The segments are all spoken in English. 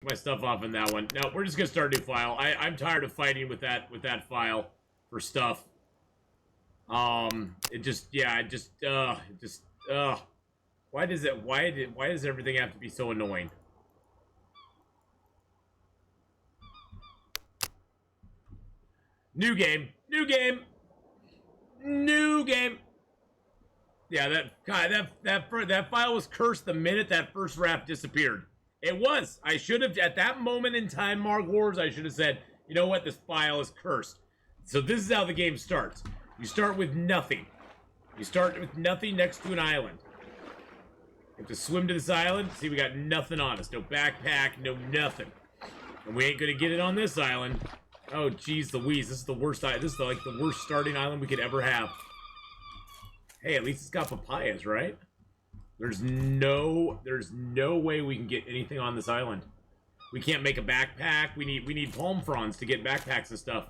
my stuff off in that one. No, we're just gonna start a new file. I'm tired of fighting with that file for stuff. It just, yeah, why does everything have to be so annoying? New game. Yeah, that file was cursed the minute that first raft disappeared. It was. I should have, at that moment in time, Mark Wars, I should have said, you know what, this file is cursed. So this is how the game starts. You start with nothing. You start with nothing next to an island. You have to swim to this island. See, we got nothing on us. No backpack, no nothing. And we ain't gonna get it on this island. Oh, geez Louise, this is the worst. This is like the worst starting island we could ever have. Hey, at least it's got papayas, right? There's no way we can get anything on this island. We can't make a backpack. We need palm fronds to get backpacks and stuff.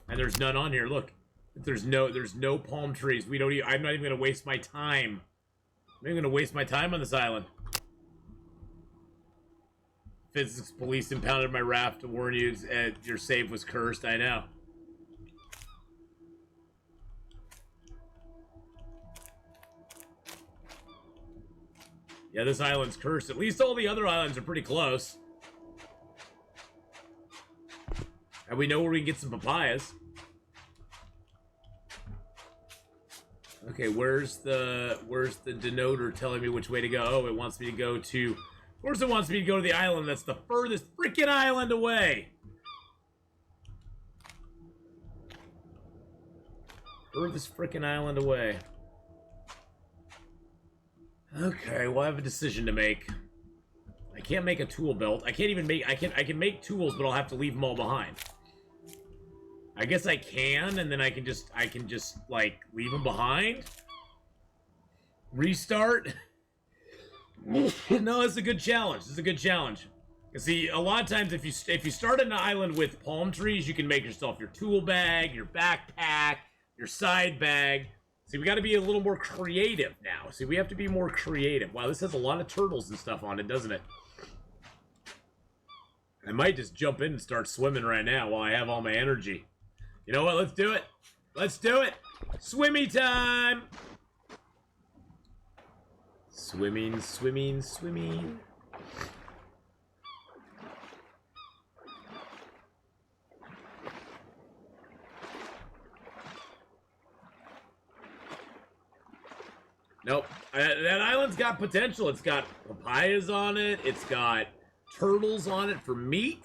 And there's none on here. Look, there's no palm trees. I'm not even gonna waste my time. I'm not even gonna waste my time on this island. Physics police impounded my raft to warn you your save was cursed. I know. Yeah, this island's cursed. At least all the other islands are pretty close. And we know where we can get some papayas. Okay, where's the denoter telling me which way to go? Oh, it wants me to go to... Of course it wants me to go to the island that's the furthest freaking island away. Furthest freaking island away. Okay, well I have a decision to make. I can't make a tool belt. I can't even make... I can make tools, but I'll have to leave them all behind. I guess I can, and then I can just like leave them behind. Restart. No, it's a good challenge. It's a good challenge. You see, a lot of times if you start an island with palm trees, you can make yourself your tool bag, your backpack, your side bag. See, we got to be a little more creative now. See, we have to be more creative. Wow, this has a lot of turtles and stuff on it, doesn't it? I might just jump in and start swimming right now while I have all my energy. You know what? Let's do it. Let's do it. Swimmy time. Swimming, swimming, swimming. Nope. That island's got potential. It's got papayas on it. It's got turtles on it for meat.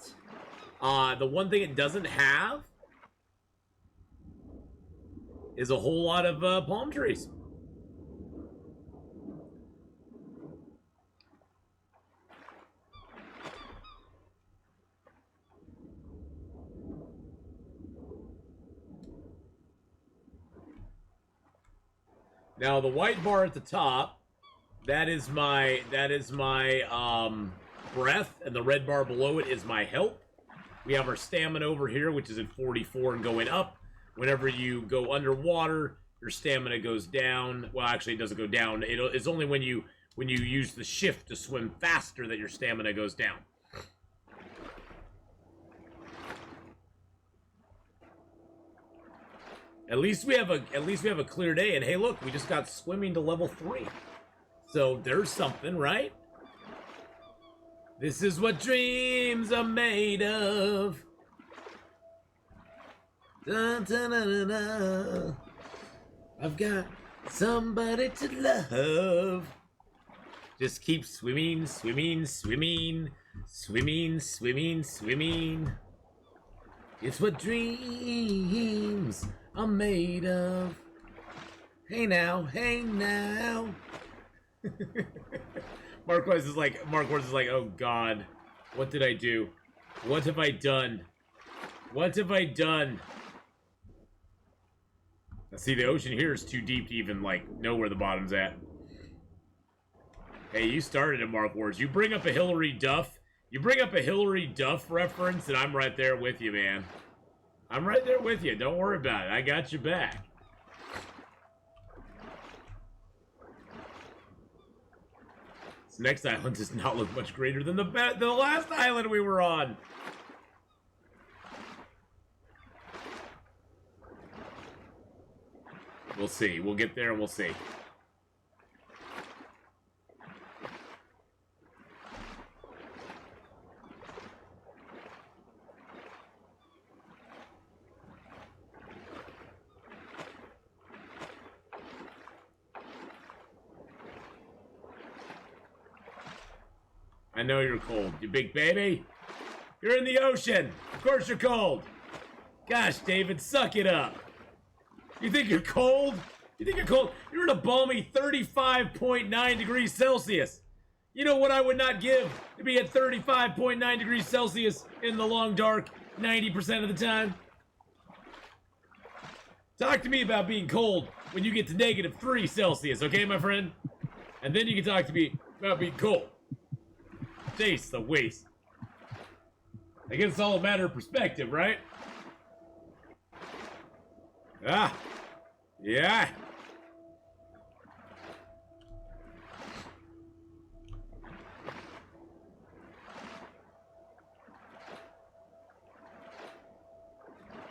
The one thing it doesn't have is a whole lot of palm trees. Now the white bar at the top, that is my breath, and the red bar below it is my health. We have our stamina over here, which is at 44 and going up. Whenever you go underwater, your stamina goes down. Well, actually, it doesn't go down. It's only when you use the shift to swim faster that your stamina goes down. At least we have a clear day. And hey, look, we just got swimming to level 3. So there's something, right? This is what dreams are made of. Da, da, da, da, da. I've got somebody to love. Just keep swimming, swimming, swimming, swimming, swimming, swimming. It's what dreams are made of. Hey now, hey now. Mark Wars is like, oh God, what did I do? What have I done? What have I done? Now, see, the ocean here is too deep to even, like, know where the bottom's at. Hey, you started it, Mark Wars. You bring up a Hillary Duff. You bring up a Hillary Duff reference, and I'm right there with you, man. I'm right there with you. Don't worry about it. I got your back. This next island does not look much greater than the last island we were on. We'll see. We'll get there and we'll see. I know you're cold, you big baby. You're in the ocean. Of course you're cold. Gosh, David, suck it up. You think you're cold? You think you're cold? You're in a balmy 35.9 degrees Celsius. You know what I would not give to be at 35.9 degrees Celsius in the long dark 90% of the time? Talk to me about being cold when you get to -3 Celsius, okay, my friend? And then you can talk to me about being cold. Jeez, the waste. I guess it's all a matter of perspective, right? Ah. Yeah.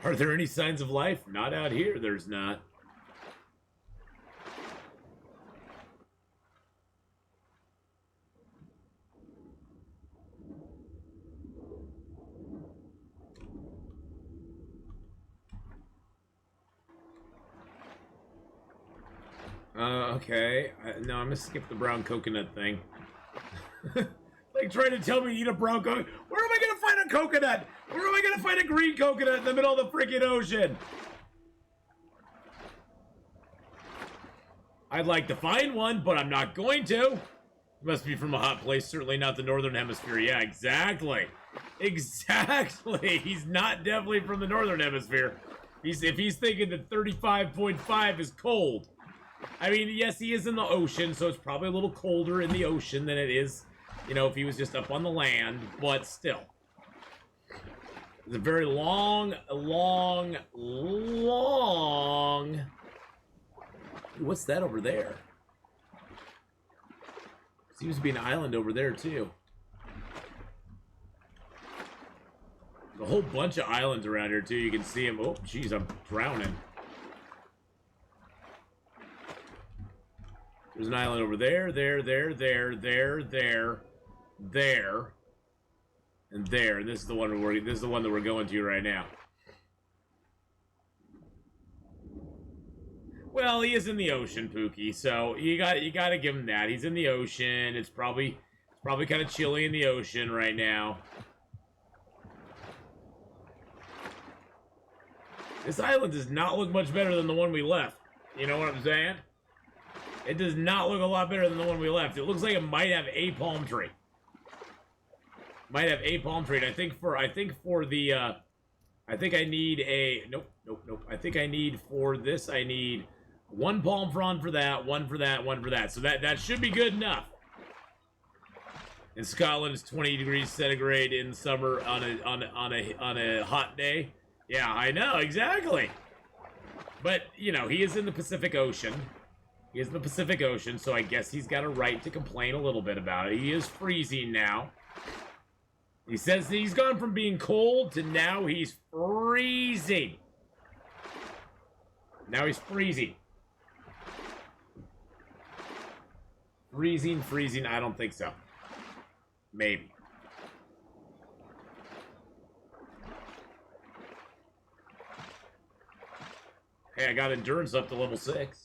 Are there any signs of life? Not out here, there's not. Okay. No, I'm gonna skip the brown coconut thing. Like trying to tell me to eat a brown coconut. Where am I gonna find a coconut? Where am I gonna find a green coconut in the middle of the freaking ocean? I'd like to find one, but I'm not going to. It must be from a hot place, certainly not the northern hemisphere. Yeah, exactly. Exactly. He's not definitely from the northern hemisphere. If he's thinking that 35.5 is cold. I mean, yes, he is in the ocean, so it's probably a little colder in the ocean than it is, you know, if he was just up on the land, but still. It's a very long... What's that over there? Seems to be an island over there, too. There's a whole bunch of islands around here, too. You can see them. Oh, jeez, I'm drowning. There's an island over there, there, and there. This is the one that we're going to right now. Well, he is in the ocean, Pookie. So you got to give him that. He's in the ocean. It's probably kind of chilly in the ocean right now. This island does not look much better than the one we left. You know what I'm saying? It does not look a lot better than the one we left. It looks like it might have a palm tree. Might have a palm tree. And I think for the I think I need a nope. I think I need for this I need one palm frond for that, one for that, one for that. So that should be good enough. In Scotland, it's 20 degrees centigrade in summer on a hot day. Yeah, I know, exactly. But, you know, he is in the Pacific Ocean. He is in the Pacific Ocean, so I guess he's got a right to complain a little bit about it. He is freezing now. He says that he's gone from being cold to now he's freezing. Now he's freezing. Freezing, I don't think so. Maybe. Hey, I got endurance up to level 6.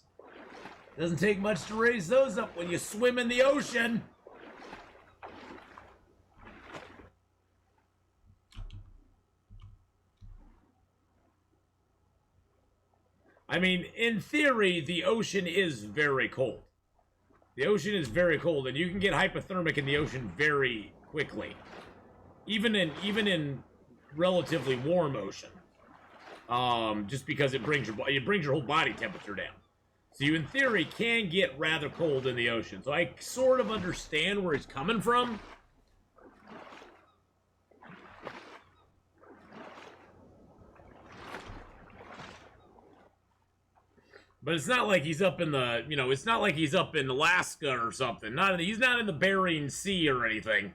Doesn't take much to raise those up when you swim in the ocean. I mean, in theory, the ocean is very cold. The ocean is very cold, and you can get hypothermic in the ocean very quickly. Even in relatively warm ocean. Just because it brings your whole body temperature down. So you, in theory, can get rather cold in the ocean. So I sort of understand where he's coming from. But it's not like he's up in the, you know, it's not like he's up in Alaska or something. He's not in the Bering Sea or anything.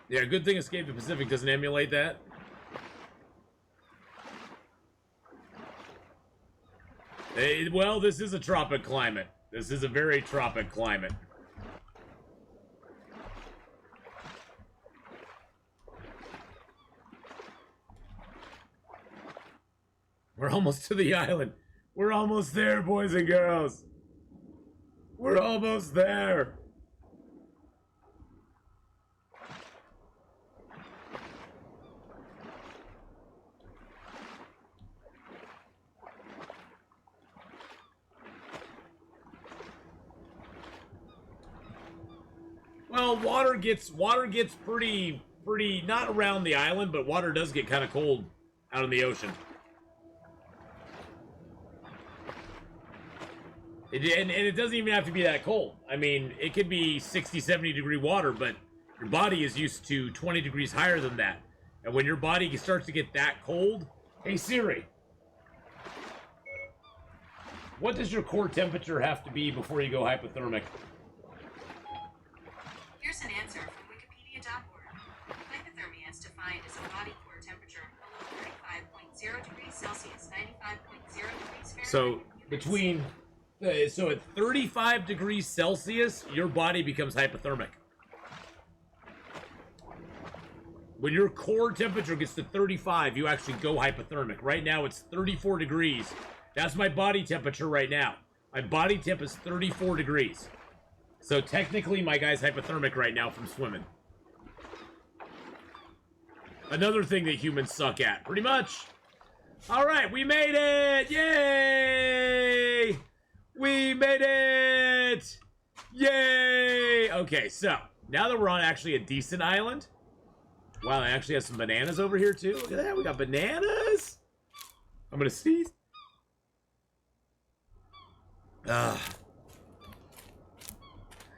Yeah, good thing Escape the Pacific doesn't emulate that. Well, this is a tropic climate. This is a very tropic climate. We're almost to the island. We're almost there, boys and girls. We're almost there. Well, water gets pretty not around the island, but water does get kind of cold out in the ocean. And it doesn't even have to be that cold. I mean, it could be 60, 70 degree water, but your body is used to 20 degrees higher than that. And when your body starts to get that cold, hey Siri, what does your core temperature have to be before you go hypothermic? Here's an answer from Wikipedia.org. Hypothermia is defined as a body core temperature below 35.0 degrees Celsius, 95.0 degrees Fahrenheit. So between, so at 35 degrees Celsius, your body becomes hypothermic. When your core temperature gets to 35, you actually go hypothermic. Right now, it's 34 degrees. That's my body temperature right now. My body temp is 34 degrees. So technically, my guy's hypothermic right now from swimming. Another thing that humans suck at, pretty much. All right, we made it! Yay! We made it! Yay! Okay, so now that we're on actually a decent island. Wow, I actually have some bananas over here too. Look at that, we got bananas. I'm gonna sneeze.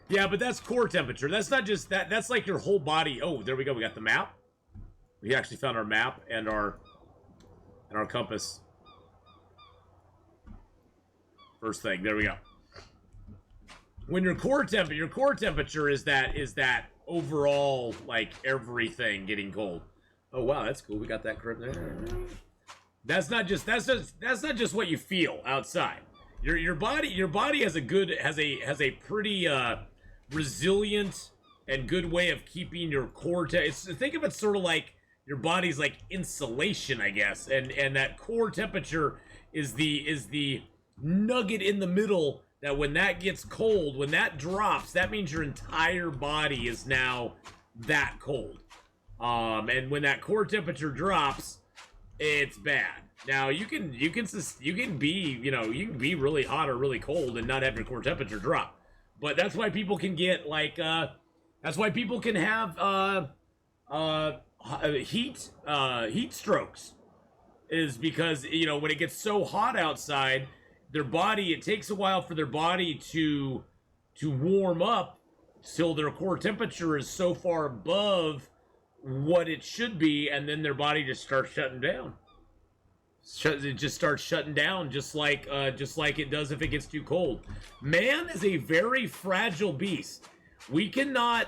Yeah, but that's core temperature. That's not just that. That's like your whole body. Oh, there we go. We got the map. We actually found our map and our compass. First thing. There we go. When your core temperature is that overall like everything getting cold. Oh wow, that's cool. We got that crib there. That's not just what you feel outside. Your body has a pretty resilient and good way of keeping your core think of it sort of like your body's like insulation, I guess, and that core temperature is the nugget in the middle that when that gets cold, when that drops, that means your entire body is now that cold. And when that core temperature drops, it's bad. Now you can be really hot or really cold and not have your core temperature drop. But that's why people can get like that's why people can have heat strokes, is because when it gets so hot outside, it takes a while for their body to warm up till their core temperature is so far above what it should be, and then their body just starts shutting down. It just starts shutting down, just like it does if it gets too cold. Man is a very fragile beast. We cannot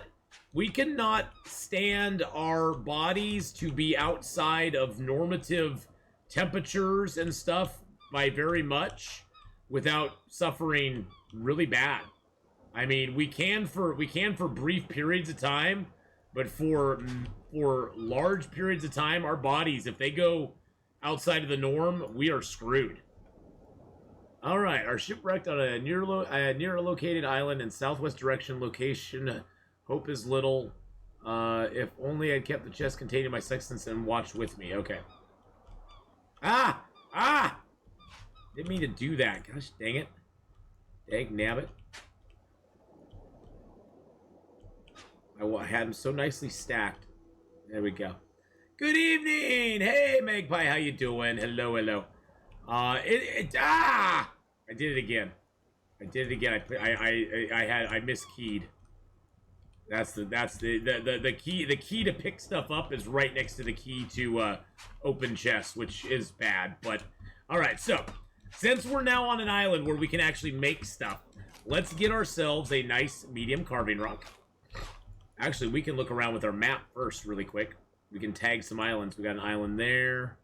stand our bodies to be outside of normative temperatures and stuff by very much without suffering really bad. I mean, we can for brief periods of time, but for large periods of time, our bodies, if they go outside of the norm, we are screwed. All right, our shipwrecked on a near located island in southwest direction. Location, hope is little. If only I'd kept the chest containing my sextants and watched with me. Okay. Ah! Didn't mean to do that. Gosh dang it. Dang nabbit. I had them so nicely stacked. There we go. Good evening! Hey, Magpie, how you doing? Hello. I did it again. I miskeyed. The key to pick stuff up is right next to the key to open chests, which is bad. But all right, so since we're now on an island where we can actually make stuff, let's get ourselves a nice medium carving rock. Actually, we can look around with our map first really quick. We can tag some islands. We got an island there.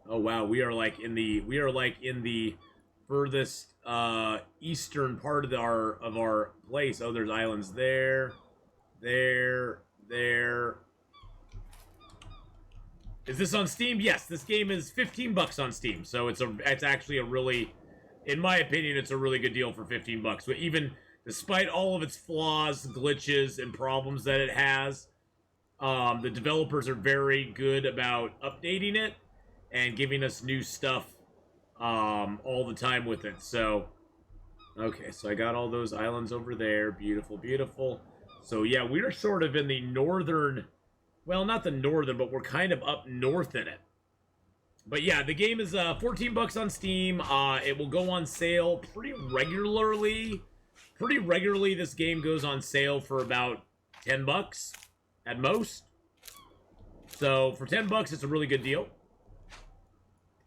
Oh wow, we are like in the furthest eastern part of our place. Oh, there's islands there. There. Is this on Steam? Yes, this game is $15 on Steam. So it's actually a really, in my opinion, it's a really good deal for $15. But even despite all of its flaws, glitches, and problems that it has, the developers are very good about updating it and giving us new stuff all the time with it. So, okay, so I got all those islands over there. Beautiful, beautiful. So yeah, we're sort of in the northern, well, not the northern, but we're kind of up north in it. But yeah, the game is $14 on Steam. It will go on sale pretty regularly. Pretty regularly, this game goes on sale for about $10 at most. So for $10, it's a really good deal.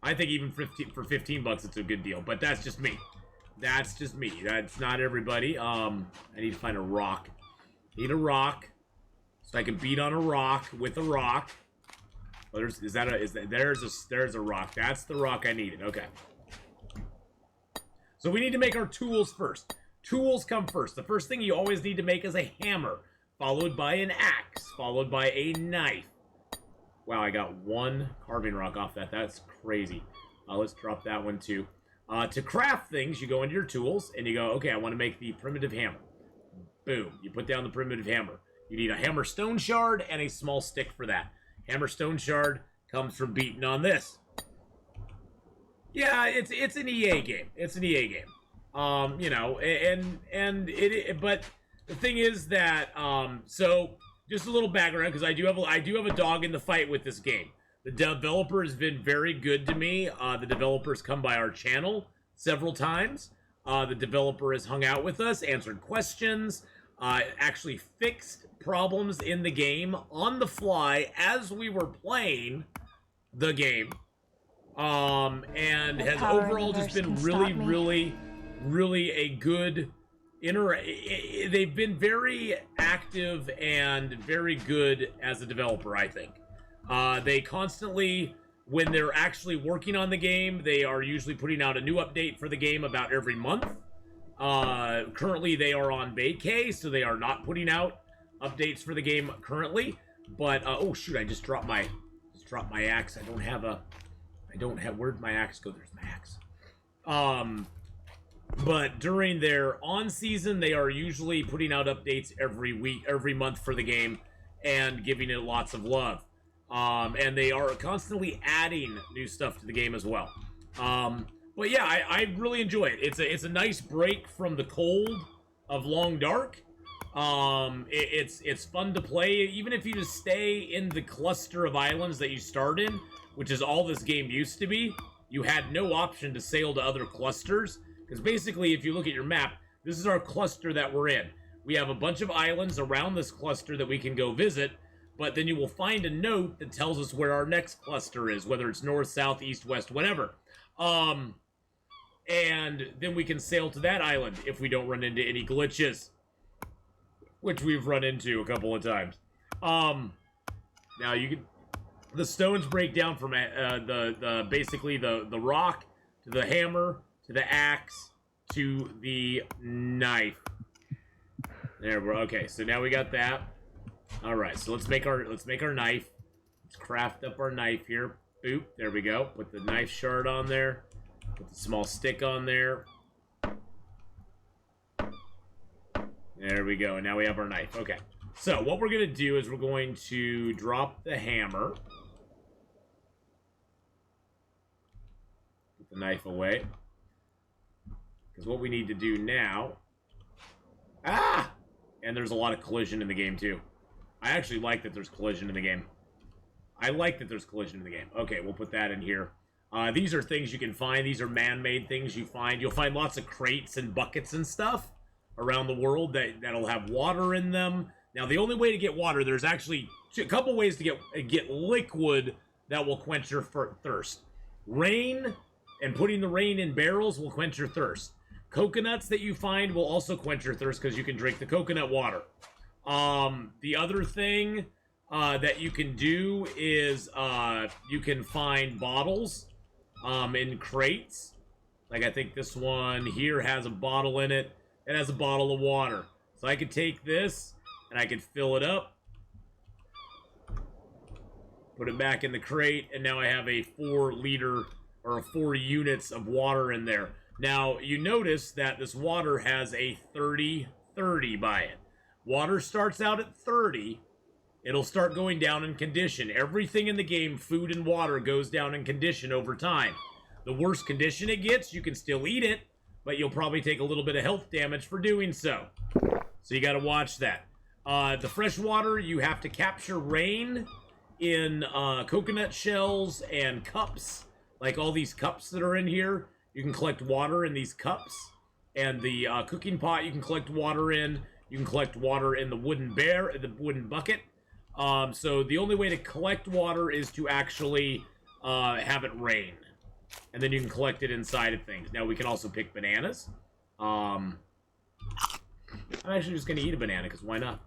I think even for $15, it's a good deal. But that's just me. That's just me. That's not everybody. I need to find a rock. Need a rock, so I can beat on a rock with a rock. Oh, there's a rock. That's the rock I needed. Okay. So we need to make our tools first. Tools come first. The first thing you always need to make is a hammer, followed by an axe, followed by a knife. Wow, I got one carving rock off that. That's crazy. Let's drop that one too. To craft things, you go into your tools and you go, okay, I want to make the primitive hammer. Boom. You put down the primitive hammer. You need a hammer stone shard and a small stick for that. Hammer stone shard comes from beating on this. Yeah, it's an EA game. It's an EA game. You know, but the thing is that so just a little background, because I do have a dog in the fight with this game. The developer has been very good to me. The developers come by our channel several times. The developer has hung out with us, answered questions, actually fixed problems in the game on the fly as we were playing the game, and has overall just been really a good they've been very active and very good as a developer, I think. They constantly, when they're actually working on the game, they are usually putting out a new update for the game about every month. Currently they are on vacay, so they are not putting out updates for the game currently. But oh shoot, I just dropped my axe. I don't have where'd my axe go? There's my axe. But during their on season, they are usually putting out updates every month for the game and giving it lots of love. And they are constantly adding new stuff to the game as well. But yeah, I really enjoy it. It's a nice break from the cold of Long Dark. It's fun to play, even if you just stay in the cluster of islands that you start in, which is all this game used to be. You had no option to sail to other clusters, because basically, if you look at your map, this is our cluster that we're in. We have a bunch of islands around this cluster that we can go visit, but then you will find a note that tells us where our next cluster is, whether it's north, south, east, west, whatever. And then we can sail to that island if we don't run into any glitches, which we've run into a couple of times. Now you can, the stones break down from basically the rock to the hammer to the axe to the knife. There we're okay. So now we got that. All right. So let's make our knife. Let's craft up our knife here. Boop. There we go. Put the knife shard on there. Put the small stick on there. There we go. And now we have our knife. Okay. So what we're going to do is we're going to drop the hammer. Put the knife away. Because what we need to do now... Ah! And there's a lot of collision in the game, too. I actually like that there's collision in the game. I like that there's collision in the game. Okay, we'll put that in here. These are things you can find. These are man-made things you find. You'll find lots of crates and buckets and stuff around the world that'll have water in them. Now, the only way to get water, there's actually a couple ways to get liquid that will quench your thirst. Rain, and putting the rain in barrels will quench your thirst. Coconuts that you find will also quench your thirst because you can drink the coconut water. The other thing that you can do is you can find bottles in crates. Like I think this one here has a bottle in it. It has a bottle of water. So I could take this and I could fill it up. Put it back in the crate, and now I have a 4 liter or 4 units of water in there. Now, you notice that this water has a 30-30 by it. Water starts out at 30. It'll start going down in condition. Everything in the game, food and water, goes down in condition over time. The worse condition it gets, you can still eat it, but you'll probably take a little bit of health damage for doing so. So you got to watch that. The fresh water, you have to capture rain in coconut shells and cups, like all these cups that are in here. You can collect water in these cups, and the cooking pot you can collect water in. You can collect water in the wooden bucket. So the only way to collect water is to actually have it rain, and then you can collect it inside of things. Now we can also pick bananas. I'm actually just gonna eat a banana because why not?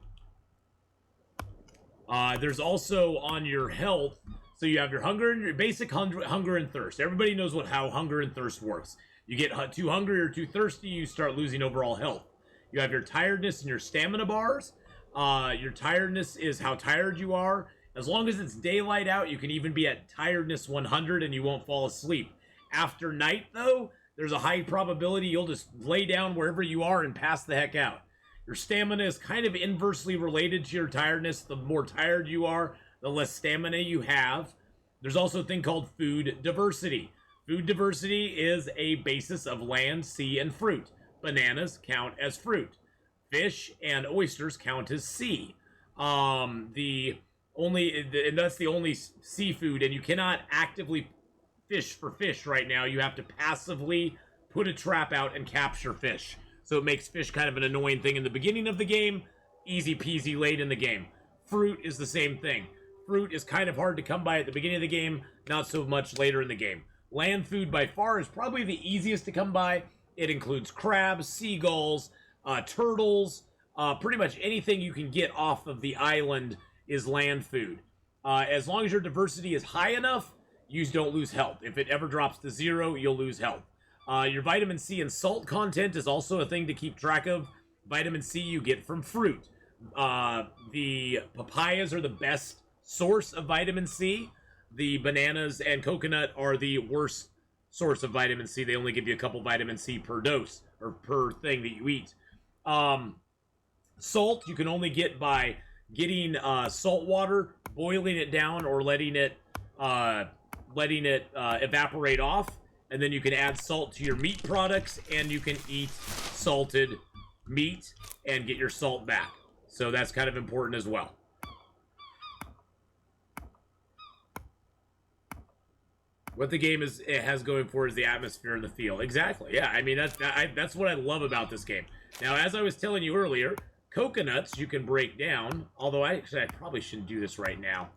There's also on your health, so you have your hunger and your basic hunger and thirst. Everybody knows how hunger and thirst works. You get too hungry or too thirsty, you start losing overall health. You have your tiredness and your stamina bars. Your tiredness is how tired you are. As long as it's daylight out, you can even be at tiredness 100 and you won't fall asleep. After night, though, there's a high probability you'll just lay down wherever you are and pass the heck out. Your stamina is kind of inversely related to your tiredness. The more tired you are, the less stamina you have. There's also a thing called food diversity. Food diversity is a basis of land, sea, and fruit. Bananas count as fruit. Fish and oysters count as sea. And that's the only seafood, and you cannot actively fish for fish right now. You have to passively put a trap out and capture fish. So it makes fish kind of an annoying thing in the beginning of the game, easy peasy late in the game. Fruit is the same thing. Fruit is kind of hard to come by at the beginning of the game, not so much later in the game. Land food by far is probably the easiest to come by. It includes crabs, seagulls, turtles, pretty much anything you can get off of the island is land food. As long as your diversity is high enough, you don't lose health. If it ever drops to 0, you'll lose health. Your vitamin C and salt content is also a thing to keep track of. Vitamin C you get from fruit. The papayas are the best source of vitamin C. The bananas and coconut are the worst source of vitamin C. They only give you a couple vitamin C per dose, or per thing that you eat. Salt you can only get by getting salt water, boiling it down, or letting it evaporate off. And then you can add salt to your meat products, and you can eat salted meat and get your salt back. So that's kind of important as well. What the game has going for is the atmosphere and the feel. Exactly. Yeah, I mean, that's what I love about this game. Now, as I was telling you earlier, coconuts you can break down. Although I probably shouldn't do this right now.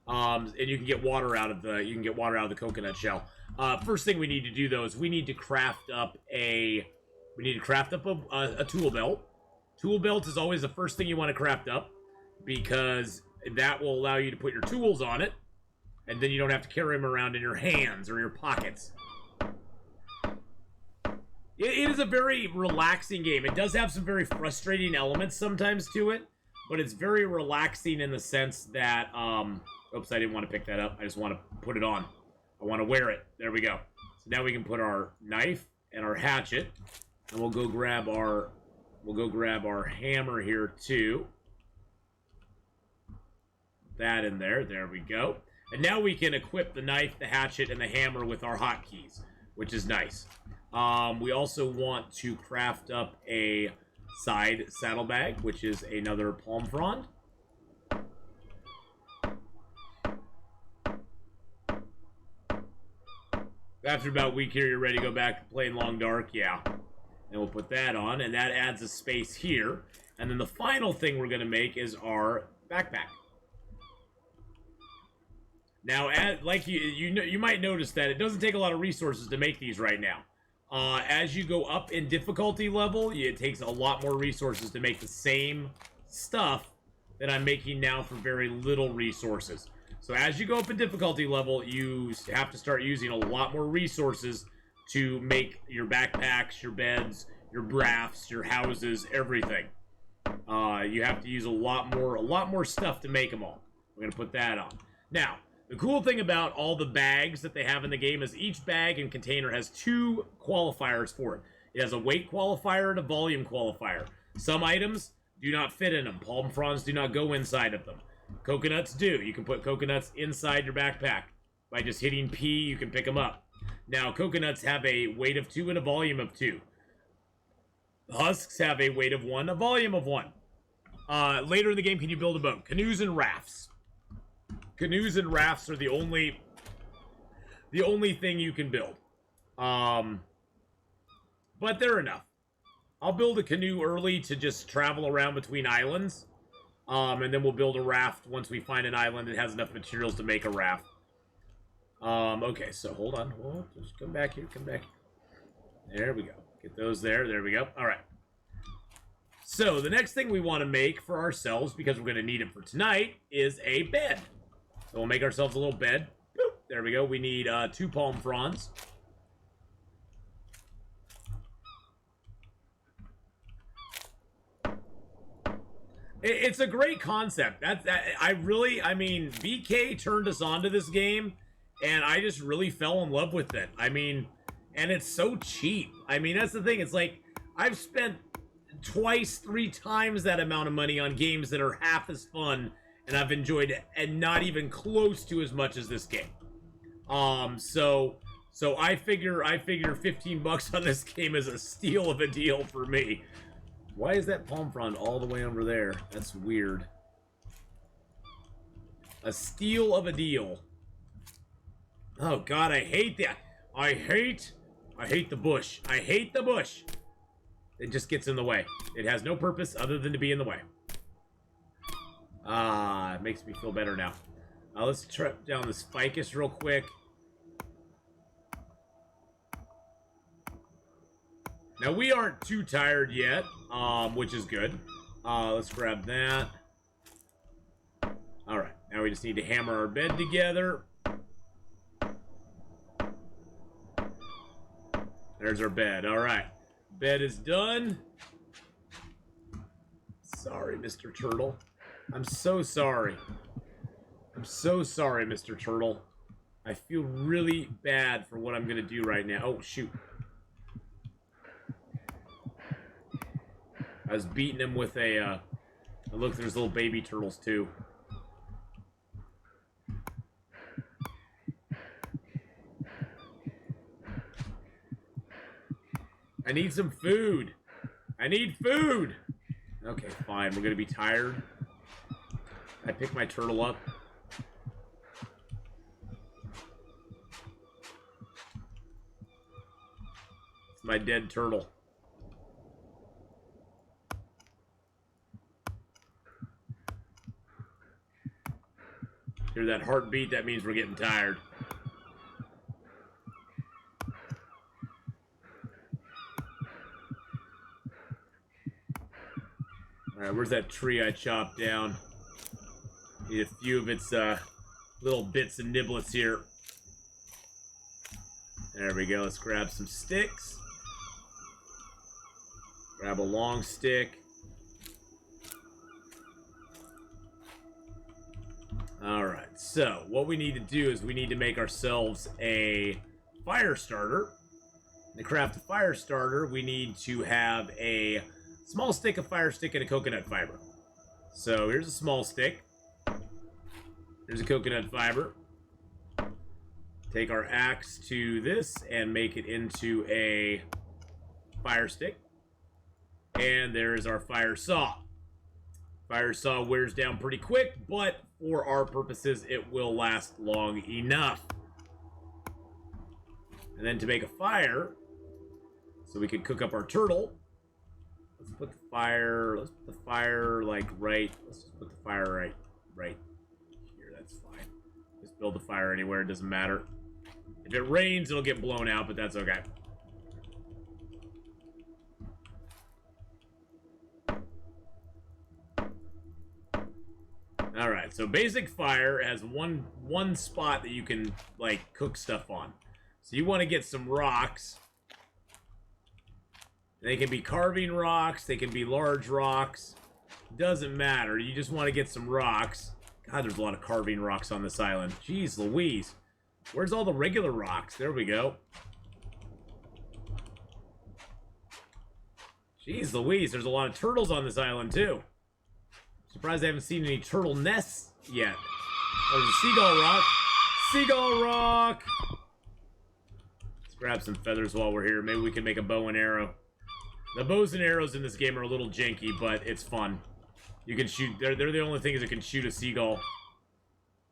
And you can get water out of the coconut shell. First thing we need to do though is we need to craft up a tool belt. Tool belt is always the first thing you want to craft up because that will allow you to put your tools on it, and then you don't have to carry them around in your hands or your pockets. It is a very relaxing game. It does have some very frustrating elements sometimes to it, but it's very relaxing in the sense that oops, I didn't want to pick that up. I just want to put it on. I want to wear it. There we go. So now we can put our knife and our hatchet, and we'll go grab our hammer here too. That in there. There we go. And now we can equip the knife, the hatchet, and the hammer with our hotkeys, which is nice. We also want to craft up a side saddlebag, which is another palm frond. After about a week here, you're ready to go back to playing Long Dark? Yeah. And we'll put that on, and that adds a space here. And then the final thing we're going to make is our backpack. Now, like you might notice that it doesn't take a lot of resources to make these right now. As you go up in difficulty level, it takes a lot more resources to make the same stuff that I'm making now for very little resources. So as you go up in difficulty level, you have to start using a lot more resources to make your backpacks, your beds, your rafts, your houses, everything. You have to use a lot more stuff to make them all. We're gonna put that on. Now, the cool thing about all the bags that they have in the game is each bag and container has 2 qualifiers for it. It has a weight qualifier and a volume qualifier. Some items do not fit in them. Palm fronds do not go inside of them. Coconuts do. You can put coconuts inside your backpack. By just hitting P, you can pick them up. Now, coconuts have a weight of 2 and a volume of 2. Husks have a weight of 1, a volume of 1. Later in the game, can you build a boat? Canoes and rafts. Canoes and rafts are the only thing you can build. But they're enough. I'll build a canoe early to just travel around between islands. And then we'll build a raft once we find an island that has enough materials to make a raft. Okay, so hold on. Well, just come back here, come back here. There we go. Get those there. There we go. All right. So the next thing we want to make for ourselves, because we're going to need it for tonight, is a bed. So we'll make ourselves a little bed. Boop. There we go. We need 2 palm fronds. It's a great concept. I mean, BK turned us onto this game, and I just really fell in love with it. I mean, and it's so cheap. I mean, that's the thing. It's like, I've spent twice, 3 times that amount of money on games that are half as fun, and I've enjoyed it, and not even close to as much as this game. So I figure 15 bucks on this game is a steal of a deal for me. Why is that palm frond all the way over there? That's weird. A steal of a deal. Oh God, I hate that. I hate the bush. I hate the bush. It just gets in the way. It has no purpose other than to be in the way. It makes me feel better now. Let's trip down this ficus real quick. Now, we aren't too tired yet, which is good. Let's grab that. Alright, now we just need to hammer our bed together. There's our bed. Alright. Bed is done. Sorry, Mr. Turtle. I'm so sorry. I'm so sorry, Mr. Turtle. I feel really bad for what I'm going to do right now. Oh, shoot. I was beating him with a, look, there's little baby turtles, too. I need some food. I need food. Okay, fine. We're gonna be tired. I pick my turtle up. It's my dead turtle. Hear that heartbeat? That means we're getting tired. Alright, where's that tree I chopped down? Need a few of its little bits and niblets here. There we go. Let's grab some sticks. Grab a long stick. Alright, so what we need to do is we need to make ourselves a fire starter. To craft a fire starter, we need to have a small stick, a fire stick, and a coconut fiber. So here's a small stick. Here's a coconut fiber. Take our axe to this and make it into a fire stick. And there's our fire saw. Fire saw wears down pretty quick, but for our purposes, it will last long enough. And then to make a fire, So we can cook up our turtle. Let's put the fire, like right, let's just put the fire right here, that's fine. Just build the fire anywhere, it doesn't matter. If it rains, it'll get blown out, but that's okay. Alright, so basic fire has one spot that you can, like, cook stuff on. So you want to get some rocks. They can be carving rocks, they can be large rocks. Doesn't matter, you just want to get some rocks. God, there's a lot of carving rocks on this island. Jeez Louise. Where's all the regular rocks? There we go. Jeez Louise, there's a lot of turtles on this island, too. Surprised I haven't seen any turtle nests yet. Oh, there's a seagull rock. Seagull rock! Let's grab some feathers while we're here. Maybe we can make a bow and arrow. The bows and arrows in this game are a little janky, but it's fun. You can shoot. They're the only things that can shoot a seagull.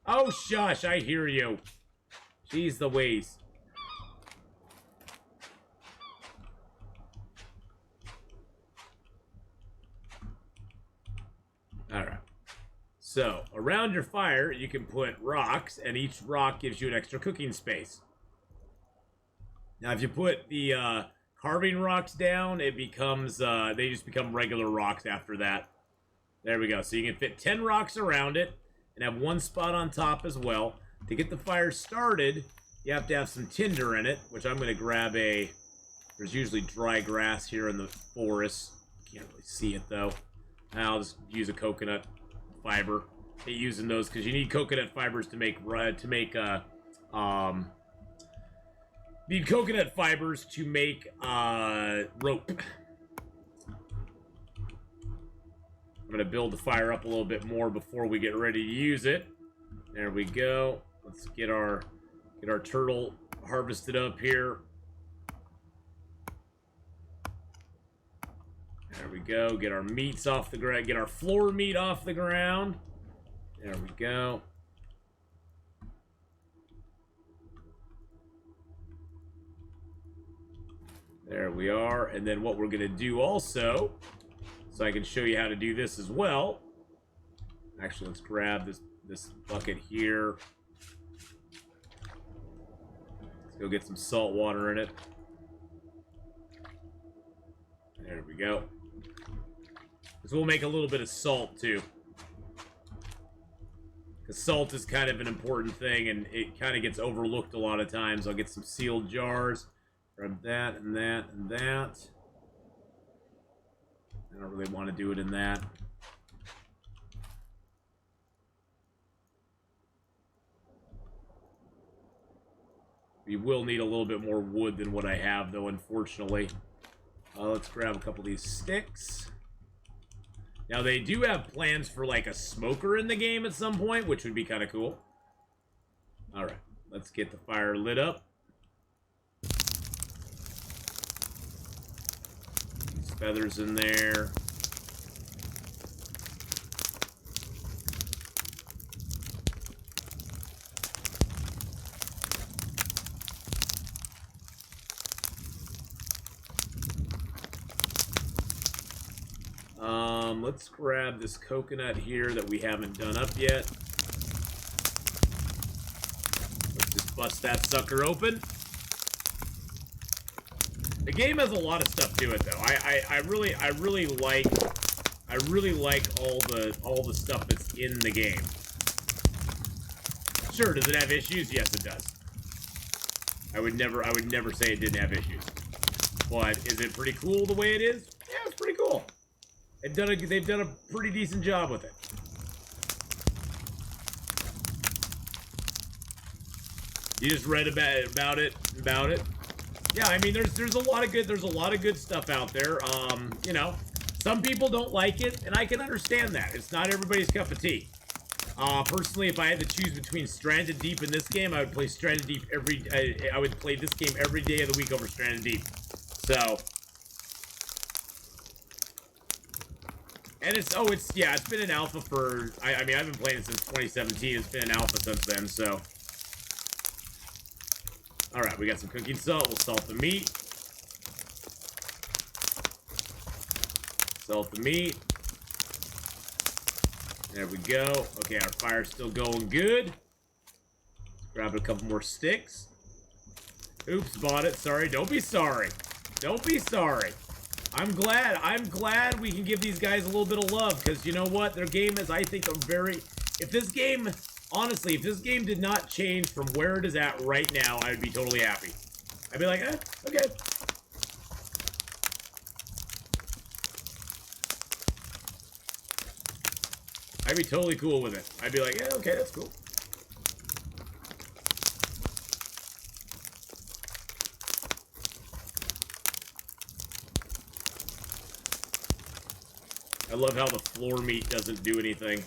Oh, shush. I hear you. Jeez Louise. Alright. So, around your fire, you can put rocks, and each rock gives you an extra cooking space. Now, if you put the carving rocks down, it becomes, they just become regular rocks after that. There we go. So you can fit 10 rocks around it, and have one spot on top as well. To get the fire started, you have to have some tinder in it, which I'm going to grab a... There's usually dry grass here in the forest. Can't really see it, though. I'll just use a coconut fiber. I hate using those because you need coconut fibers to make need coconut fibers to make rope. I'm gonna build the fire up a little bit more before we get ready to use it. There we go. Let's get our turtle harvested up here. There we go. Get our meats off the ground. Get our floor meat off the ground. There we go. There we are. And then what we're going to do also, so I can show you how to do this as well. Actually, let's grab this bucket here. Let's go get some salt water in it. There we go. Because we'll make a little bit of salt, too. Because salt is kind of an important thing, and it kind of gets overlooked a lot of times. I'll get some sealed jars. Grab that, and that, and that. I don't really want to do it in that. We will need a little bit more wood than what I have, though, unfortunately. Let's grab a couple of these sticks. Now, they do have plans for, like, a smoker in the game at some point, which would be kind of cool. Alright, let's get the fire lit up. These feathers in there. Let's grab this coconut here that we haven't done up yet. Let's just bust that sucker open. The game has a lot of stuff to it, though. I really like all the stuff that's in the game. Sure, does it have issues? Yes, it does. I would never say it didn't have issues. But is it pretty cool the way it is? Yeah, it's pretty cool. They've done a pretty decent job with it. You just read about it. Yeah, I mean, there's a lot of good stuff out there. You know, some people don't like it, and I can understand that. It's not everybody's cup of tea. Personally, if I had to choose between Stranded Deep and this game, I would play Stranded Deep I would play this game every day of the week over Stranded Deep. So. And it's been an alpha for, I mean, I've been playing it since 2017. It's been an alpha since then, so. Alright, we got some cooking salt. We'll salt the meat. Sell the meat. There we go. Okay, our fire's still going good. Grab a couple more sticks. Oops, bought it. Sorry. Don't be sorry. Don't be sorry. I'm glad we can give these guys a little bit of love, because you know what? Their game is, I think, if this game, honestly, if this game did not change from where it is at right now, I would be totally happy. I'd be like, okay. I'd be totally cool with it. I'd be like, yeah, okay, that's cool. I love how the floor meat doesn't do anything.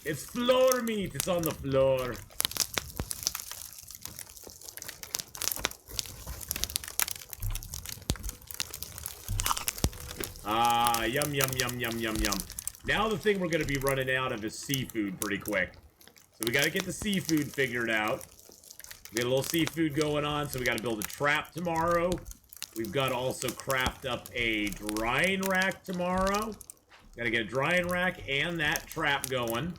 It's floor meat. It's on the floor. Ah, yum, yum, yum, yum, yum, yum. Now the thing we're going to be running out of is seafood pretty quick. So we got to get the seafood figured out. We got a little seafood going on, so we got to build a trap tomorrow. We've got to also craft up a drying rack tomorrow. Got to get a drying rack and that trap going.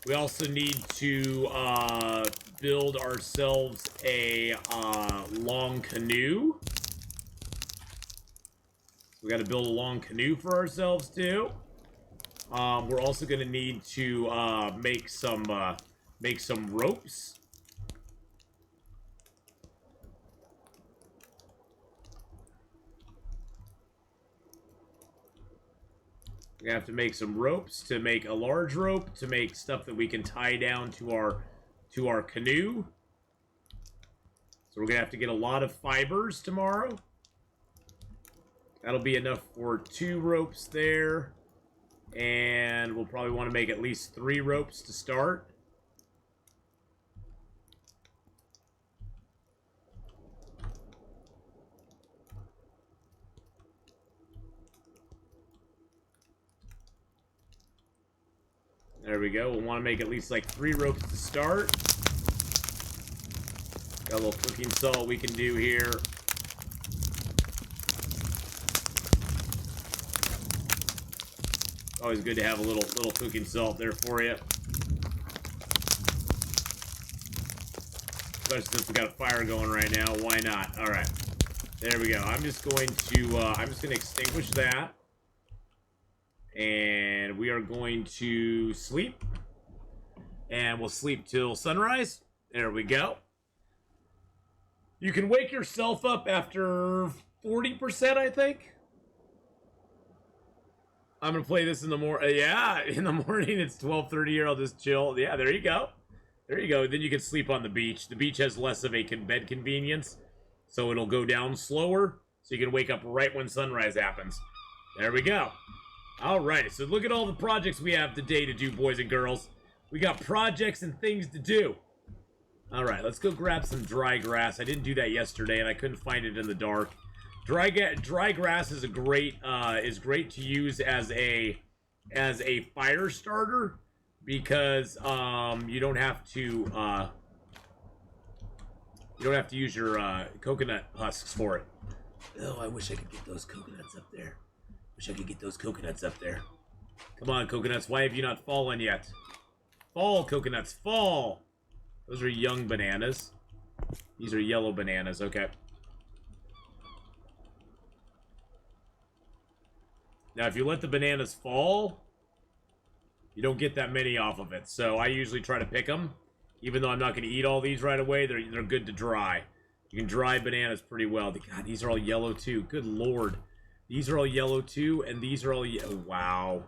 We also need to build ourselves a long canoe. We got to build a long canoe for ourselves too. We're also going to need to make some ropes. We're gonna have to make some ropes to make a large rope, to make stuff that we can tie down to our canoe. So we're gonna have to get a lot of fibers tomorrow. That'll be enough for 2 ropes there. And we'll probably want to make at least 3 ropes to start. There we go. We'll want to make at least like 3 ropes to start. Got a little cooking salt we can do here. Always good to have a little cooking salt there for you. Especially since we got a fire going right now. Why not? All right. There we go. I'm just going to extinguish that. And we are going to sleep. And we'll sleep till sunrise. There we go. You can wake yourself up after 40%, I think. I'm going to play this in the morning. Yeah, in the morning it's 12:30 here. I'll just chill. Yeah, there you go. There you go. Then you can sleep on the beach. The beach has less of a bed convenience. So it'll go down slower. So you can wake up right when sunrise happens. There we go. Alright, so look at all the projects we have today to do, boys and girls. We got projects and things to do. Alright, let's go grab some dry grass. I didn't do that yesterday, and I couldn't find it in the dark. Dry grass is great to use as a fire starter, because you don't have to use your coconut husks for it. Oh, I wish I could get those coconuts up there. Wish I could get those coconuts up there. Come on, coconuts. Why have you not fallen yet? Fall, coconuts. Fall. Those are young bananas. These are yellow bananas. Okay. Now, if you let the bananas fall, you don't get that many off of it. So I usually try to pick them. Even though I'm not going to eat all these right away, they're good to dry. You can dry bananas pretty well. God, these are all yellow too. Good Lord. These are all yellow too, and these are all wow.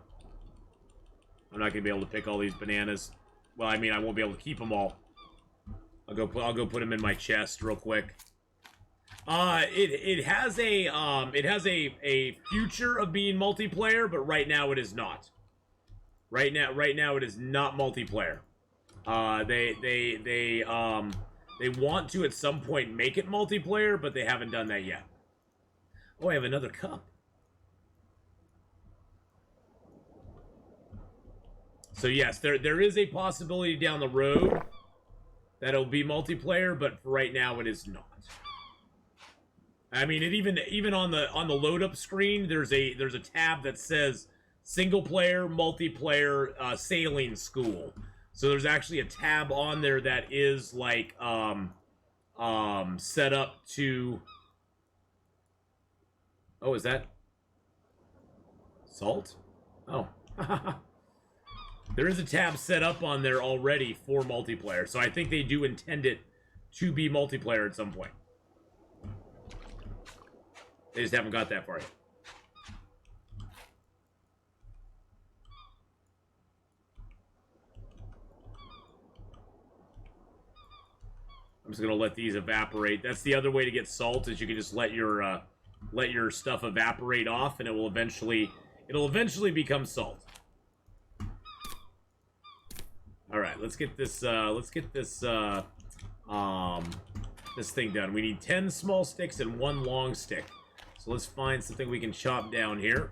I'm not gonna be able to pick all these bananas. Well, I mean, I won't be able to keep them all. I'll go put them in my chest real quick. It has a future of being multiplayer, but right now it is not. Right now it is not multiplayer. They want to at some point make it multiplayer, but they haven't done that yet. Oh, I have another cup. So yes, there is a possibility down the road that it'll be multiplayer, but for right now it is not. I mean, it even on the load up screen, there's a tab that says single player, multiplayer, sailing school. So there's actually a tab on there that is like set up to. Oh, is that salt? Oh. There is a tab set up on there already for multiplayer, so I think they do intend it to be multiplayer at some point. They just haven't got that far yet. I'm just gonna let these evaporate. That's the other way to get salt, is you can just let your stuff evaporate off, and it'll eventually become salt. All right, let's get this this thing done. We need 10 small sticks and 1 long stick. So let's find something we can chop down here.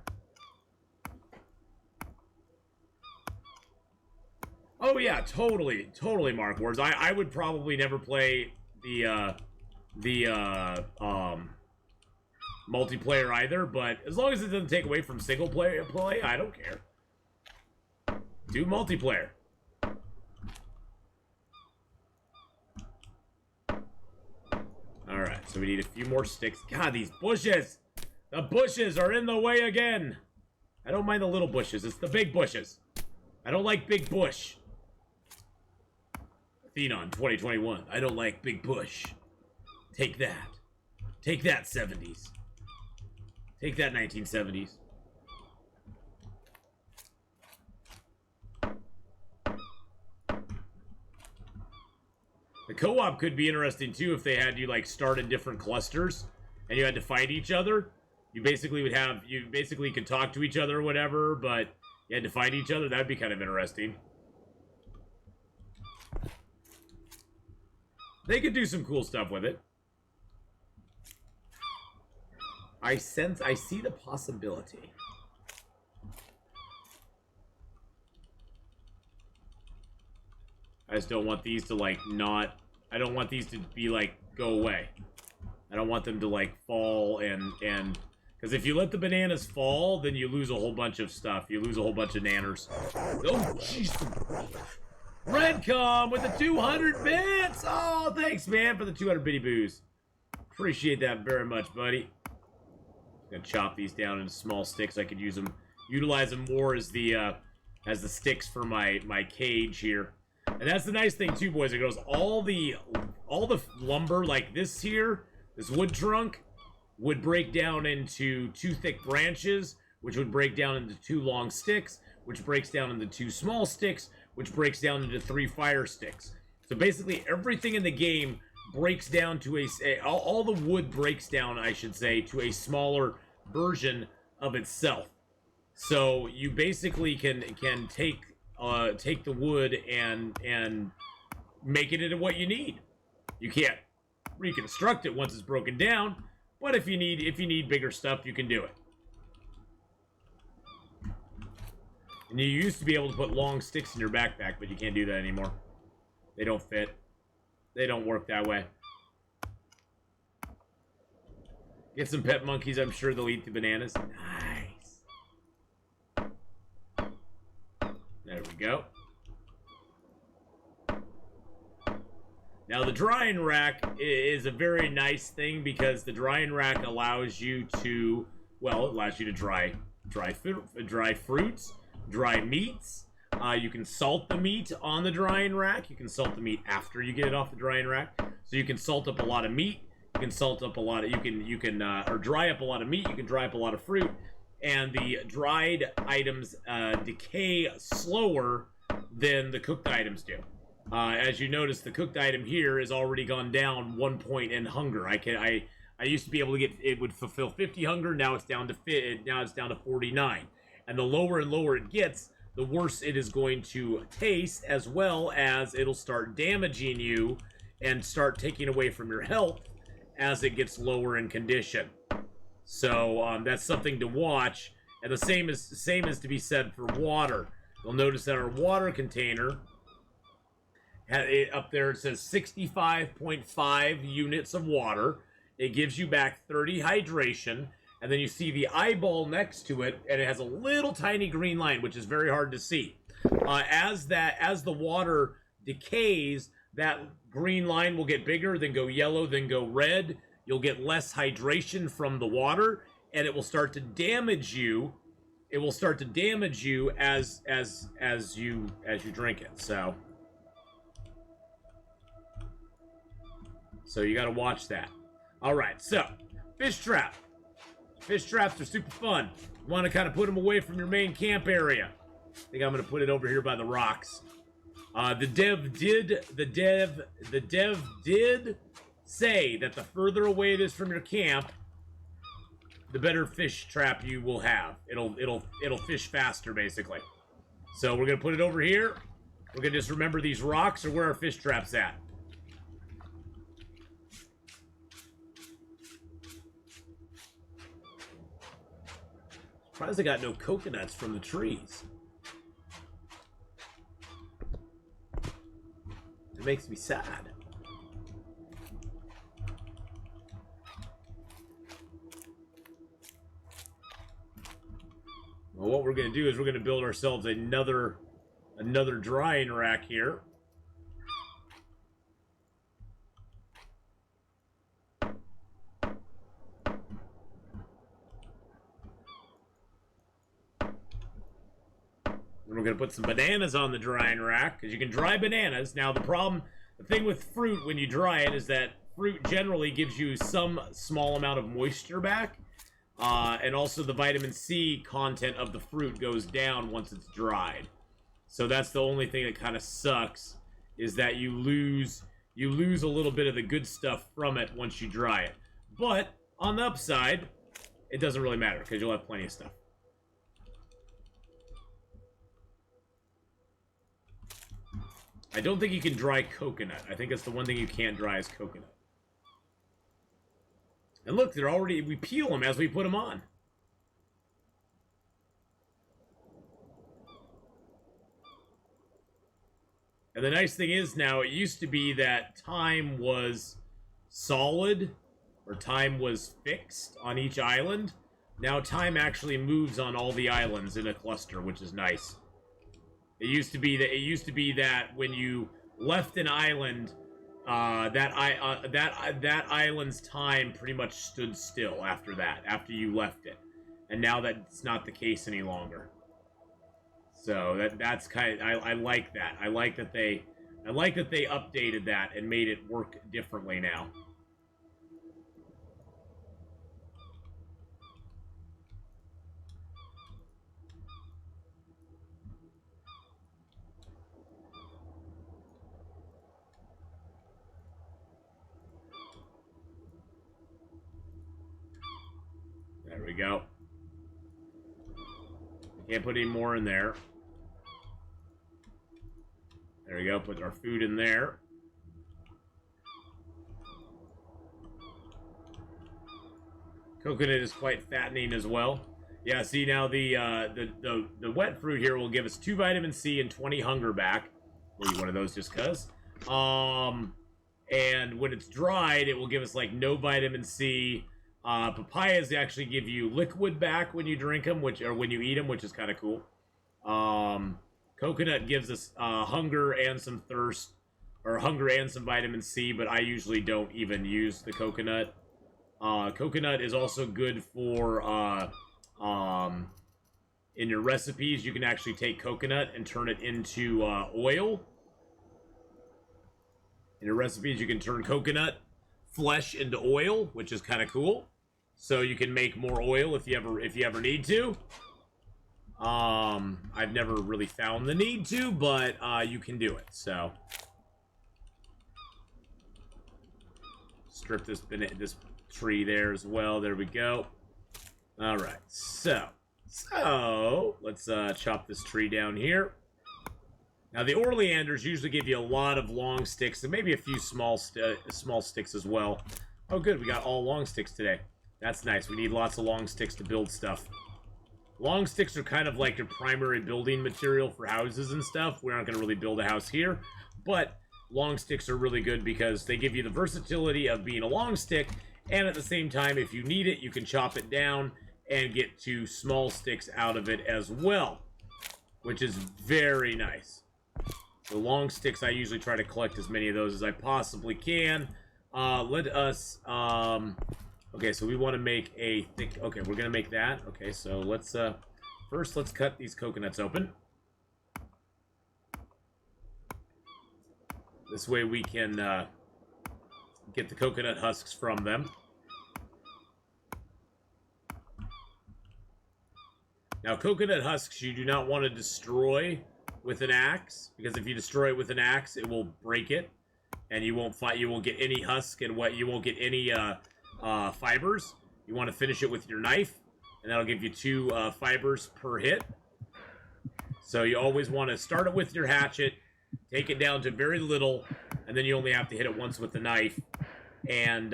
Oh yeah, totally, Mark Wars. I would probably never play the multiplayer either, but as long as it doesn't take away from single player play, I don't care. Do multiplayer. Alright, so we need a few more sticks. God, these bushes! The bushes are in the way again! I don't mind the little bushes, it's the big bushes. I don't like big bush. Atheenon 2021. I don't like big bush. Take that. Take that, 70s. Take that, 1970s. The co-op could be interesting too if they had you like start in different clusters and you had to fight each other. You basically could talk to each other or whatever, but you had to fight each other. That'd be kind of interesting. They could do some cool stuff with it. I see the possibility. I just don't want these to like not, I don't want these to be like go away. I don't want them to like fall and because if you let the bananas fall, then you lose a whole bunch of stuff. You lose a whole bunch of nanners. Oh jeez. Redcom with the 200 bits. Oh, thanks man for the 200 bitty boos. Appreciate that very much, buddy. Gonna chop these down into small sticks. I could utilize them more as the sticks for my cage here. And that's the nice thing too, boys. It goes all the lumber like this here, this wood trunk, would break down into 2 thick branches, which would break down into 2 long sticks, which breaks down into 2 small sticks, which breaks down into 3 fire sticks. So basically everything in the game breaks down to all the wood breaks down, I should say, to a smaller version of itself. So you basically can take the wood and make it into what you need. You can't reconstruct it once it's broken down, but if you need bigger stuff, you can do it. And you used to be able to put long sticks in your backpack, but you can't do that anymore. They don't fit. They don't work that way. Get some pet monkeys, I'm sure they'll eat the bananas. Nice. There we go. Now the drying rack is a very nice thing because the drying rack allows you to, well, it allows you to dry fruits, dry meats. You can salt the meat on the drying rack. You can salt the meat after you get it off the drying rack. So you can salt up a lot of meat. You can salt up a lot of, or dry up a lot of meat. You can dry up a lot of fruit. And the dried items decay slower than the cooked items do. As you notice, the cooked item here has already gone down 1 point in hunger. I used to be able to get, it would fulfill 50 hunger. Now it's down to 49. And the lower and lower it gets, the worse it is going to taste, as well as it'll start damaging you and start taking away from your health as it gets lower in condition. So that's something to watch. And the same is to be said for water. You'll notice that our water container, up there it says 65.5 units of water. it gives you back 30 hydration, and then you see the eyeball next to it, and it has a little tiny green line, which is very hard to see. As the water decays, that green line will get bigger, then go yellow, then go red. You'll get less hydration from the water, and it will start to damage you. It will start to damage you as you drink it. So you got to watch that. All right, so fish trap. Fish traps are super fun. You want to kind of put them away from your main camp area. I think I'm going to put it over here by the rocks. The dev did say that the further away it is from your camp, the better fish trap you will have. It'll fish faster, basically. So we're gonna put it over here. We're gonna just remember these rocks are where our fish trap's at. Surprised I got no coconuts from the trees. It makes me sad. Well, what we're going to do is we're going to build ourselves another drying rack here. And we're going to put some bananas on the drying rack, because you can dry bananas. Now, the thing with fruit when you dry it is that fruit generally gives you some small amount of moisture back. And also the vitamin C content of the fruit goes down once it's dried. So that's the only thing that kind of sucks, is that you lose a little bit of the good stuff from it once you dry it. But on the upside, it doesn't really matter, because you'll have plenty of stuff. I don't think you can dry coconut. I think that's the one thing you can't dry is coconut. And look, we peel them as we put them on. And the nice thing is now, it used to be that time was solid, or time was fixed on each island. Now time actually moves on all the islands in a cluster, which is nice. It used to be that when you left an island, that island's time pretty much stood still after you left it, and now that's not the case any longer. So that's kind of, I like that. I like that they updated that and made it work differently now. There we go. Can't put any more in there. There we go. Put our food in there. Coconut is quite fattening as well. Yeah, see now the wet fruit here will give us 2 vitamin C and 20 hunger back. We'll eat one of those just cuz. And when it's dried, it will give us like no vitamin C. Papayas actually give you liquid back when you drink them, or when you eat them, which is kind of cool. Coconut gives us hunger and some thirst, or hunger and some vitamin C, but I usually don't even use the coconut. Coconut is also good for, in your recipes, you can actually take coconut and turn it into oil. In your recipes, you can turn coconut flesh into oil, which is kind of cool. So you can make more oil if you ever need to. I've never really found the need to, but you can do it. So strip this tree there as well. There we go. All right. So let's chop this tree down here. Now the Oleanders usually give you a lot of long sticks and maybe a few small sticks as well. Oh, good. We got all long sticks today. That's nice. We need lots of long sticks to build stuff. Long sticks are kind of like your primary building material for houses and stuff. We're not going to really build a house here, but long sticks are really good because they give you the versatility of being a long stick And at the same time, if you need it, you can chop it down and get 2 small sticks out of it as well, which is very nice. The long sticks, I usually try to collect as many of those as I possibly can. Let us, okay, so we want to make a thick, okay, we're going to make that. Okay, so let's, first let's cut these coconuts open. This way we can, get the coconut husks from them. Now, coconut husks you do not want to destroy with an axe, because if you destroy it with an axe, it will break it, and you won't get any husk, and you won't get any fibers. You want to finish it with your knife, and that'll give you 2 fibers per hit. So you always want to start it with your hatchet, take it down to very little, and then you only have to hit it once with the knife, and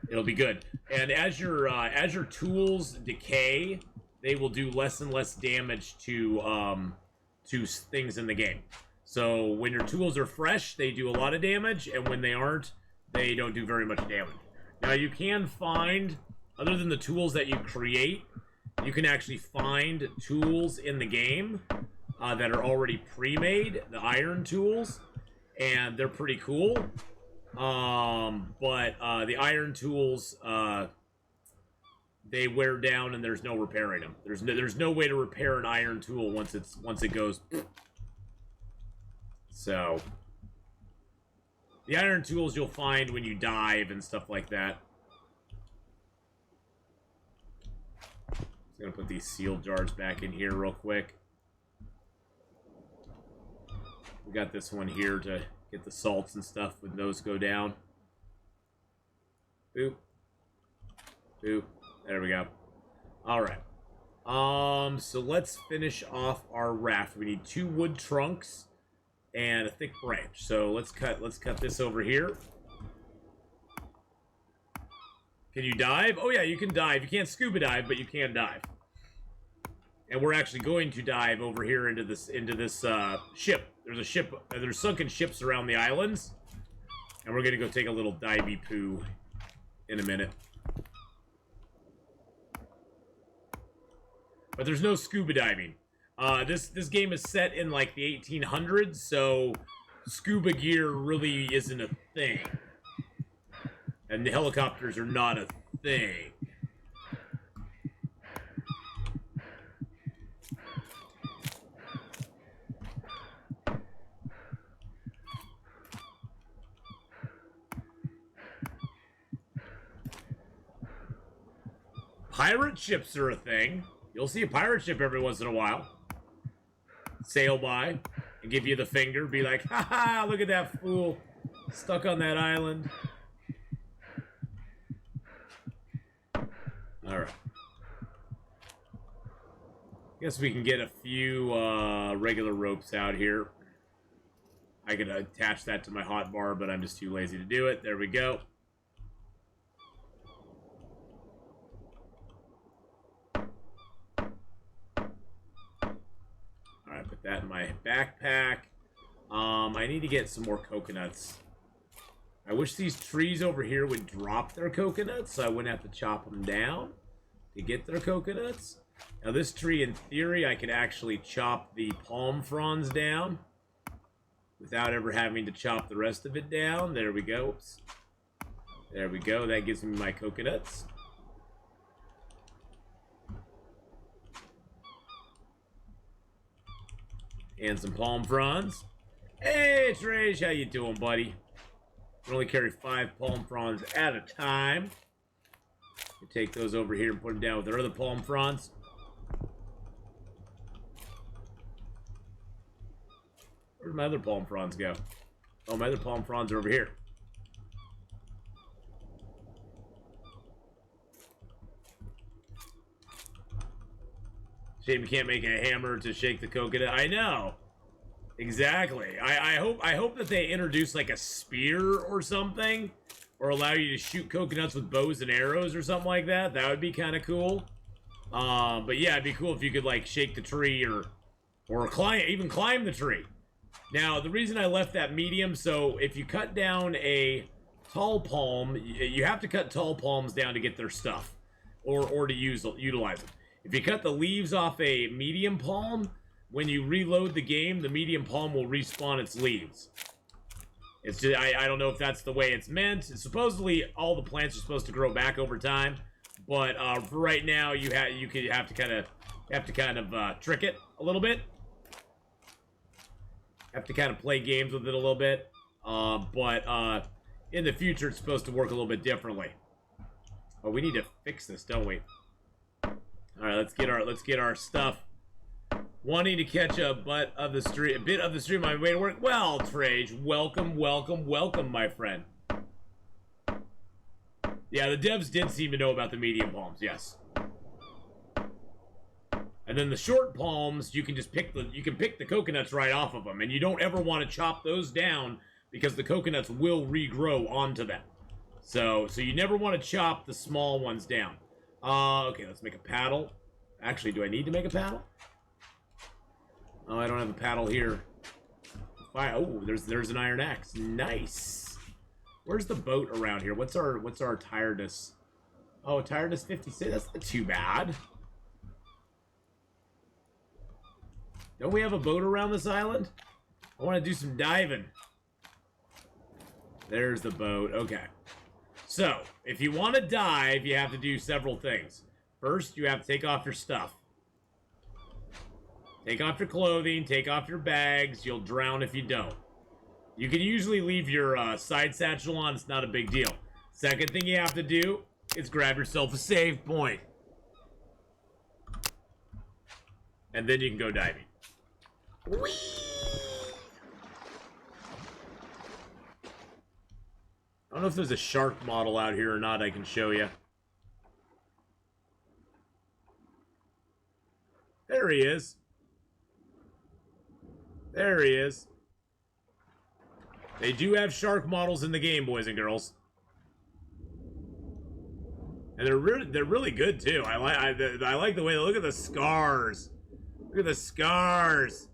it'll be good. And as your tools decay, they will do less and less damage to things in the game. So when your tools are fresh, they do a lot of damage, and when they aren't, they don't do very much damage. Now you can find, other than the tools that you create, you can actually find tools in the game that are already pre-made, the iron tools, and they're pretty cool. But the iron tools, they wear down and there's no repairing them. There's no way to repair an iron tool once it goes. So the iron tools you'll find when you dive and stuff like that. Just gonna put these sealed jars back in here real quick. We got this one here to get the salts and stuff when those go down. Boop. Boop. There we go. Alright. So let's finish off our raft. We need 2 wood trunks and a thick branch. So let's cut this over here. Can you dive? Oh yeah, you can dive. You can't scuba dive, but you can dive. And we're actually going to dive over here into this ship. There's a ship. There's sunken ships around the islands, and we're gonna go take a little divey poo in a minute. But there's no scuba diving. This game is set in like the 1800s, so scuba gear really isn't a thing, and the helicopters are not a thing. Pirate ships are a thing. You'll see a pirate ship every once in a while sail by and give you the finger, be like, ha ha, look at that fool stuck on that island. Alright. Guess we can get a few regular ropes out here. I could attach that to my hotbar, but I'm just too lazy to do it. There we go. Put that in my backpack. I need to get some more coconuts. I wish these trees over here would drop their coconuts so I wouldn't have to chop them down to get their coconuts. Now this tree, in theory, I could actually chop the palm fronds down without ever having to chop the rest of it down. There we go. Oops. There we go. That gives me my coconuts. And some palm fronds. Hey, Trace, how you doing, buddy? We only carry 5 palm fronds at a time. We take those over here and put them down with our other palm fronds. Where'd my other palm fronds go? Oh, my other palm fronds are over here. Shame you can't make a hammer to shake the coconut. I know. Exactly. I hope that they introduce like a spear or something, or allow you to shoot coconuts with bows and arrows or something like that. That would be kind of cool. But yeah, it'd be cool if you could like shake the tree or even climb the tree. Now, the reason I left that medium, so if you cut down a tall palm, you have to cut tall palms down to get their stuff, or to utilize them. If you cut the leaves off a medium palm, when you reload the game, the medium palm will respawn its leaves. It's just, I don't know if that's the way it's meant. Supposedly, all the plants are supposed to grow back over time, but for right now, you have to kind of trick it a little bit. Have to kind of play games with it a little bit, but in the future, it's supposed to work a little bit differently. Oh, we need to fix this, don't we? All right, let's get our stuff. Wanting to catch a bit of the stream on my way to work. Well, Trage, welcome, my friend. Yeah, the devs did seem to know about the medium palms, yes. And then the short palms, you can just pick the coconuts right off of them, and you don't ever want to chop those down because the coconuts will regrow onto them. So you never want to chop the small ones down. Okay, let's make a paddle. Actually, do I need to make a paddle? Oh, I don't have a paddle here. Oh, there's an iron axe. Nice. Where's the boat around here? What's our tiredness? Oh, tiredness 56. That's not too bad. Don't we have a boat around this island? I want to do some diving. There's the boat. Okay. So, if you want to dive, you have to do several things. First, you have to take off your stuff. Take off your clothing, take off your bags. You'll drown if you don't. You can usually leave your side satchel on. It's not a big deal. Second thing you have to do is grab yourself a save point. And then you can go diving. Whee! I don't know if there's a shark model out here or not I can show you. There he is. There he is. They do have shark models in the game, boys and girls. And they're really good too. I like the way they look at the scars. Look at the scars.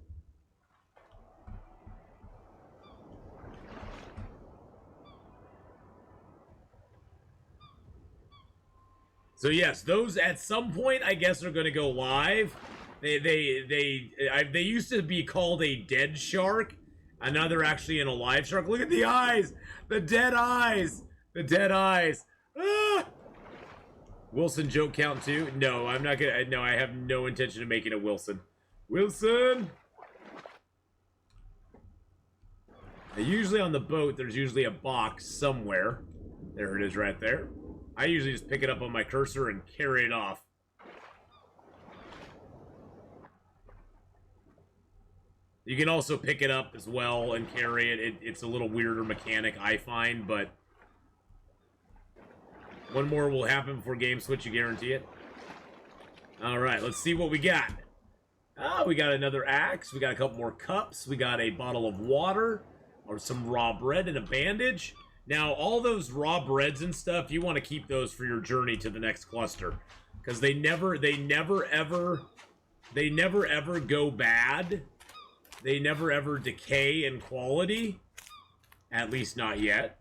So yes, those at some point I guess are going to go live. They used to be called a dead shark, and now they're actually an alive shark. Look at the eyes, the dead eyes, the dead eyes. Ah! Wilson joke count too? No, I'm not gonna. No, I have no intention of making it Wilson. Wilson. Now, usually on the boat, there's usually a box somewhere. There it is, right there. I usually just pick it up on my cursor and carry it off. You can also pick it up as well and carry it. It's a little weirder mechanic, I find, but one more will happen before game switch, you guarantee it. Alright, let's see what we got. We got another axe. We got a couple more cups. We got a bottle of water, or some raw bread and a bandage. Now, all those raw breads and stuff, you want to keep those for your journey to the next cluster, because they never ever go bad. They never ever decay in quality, at least not yet.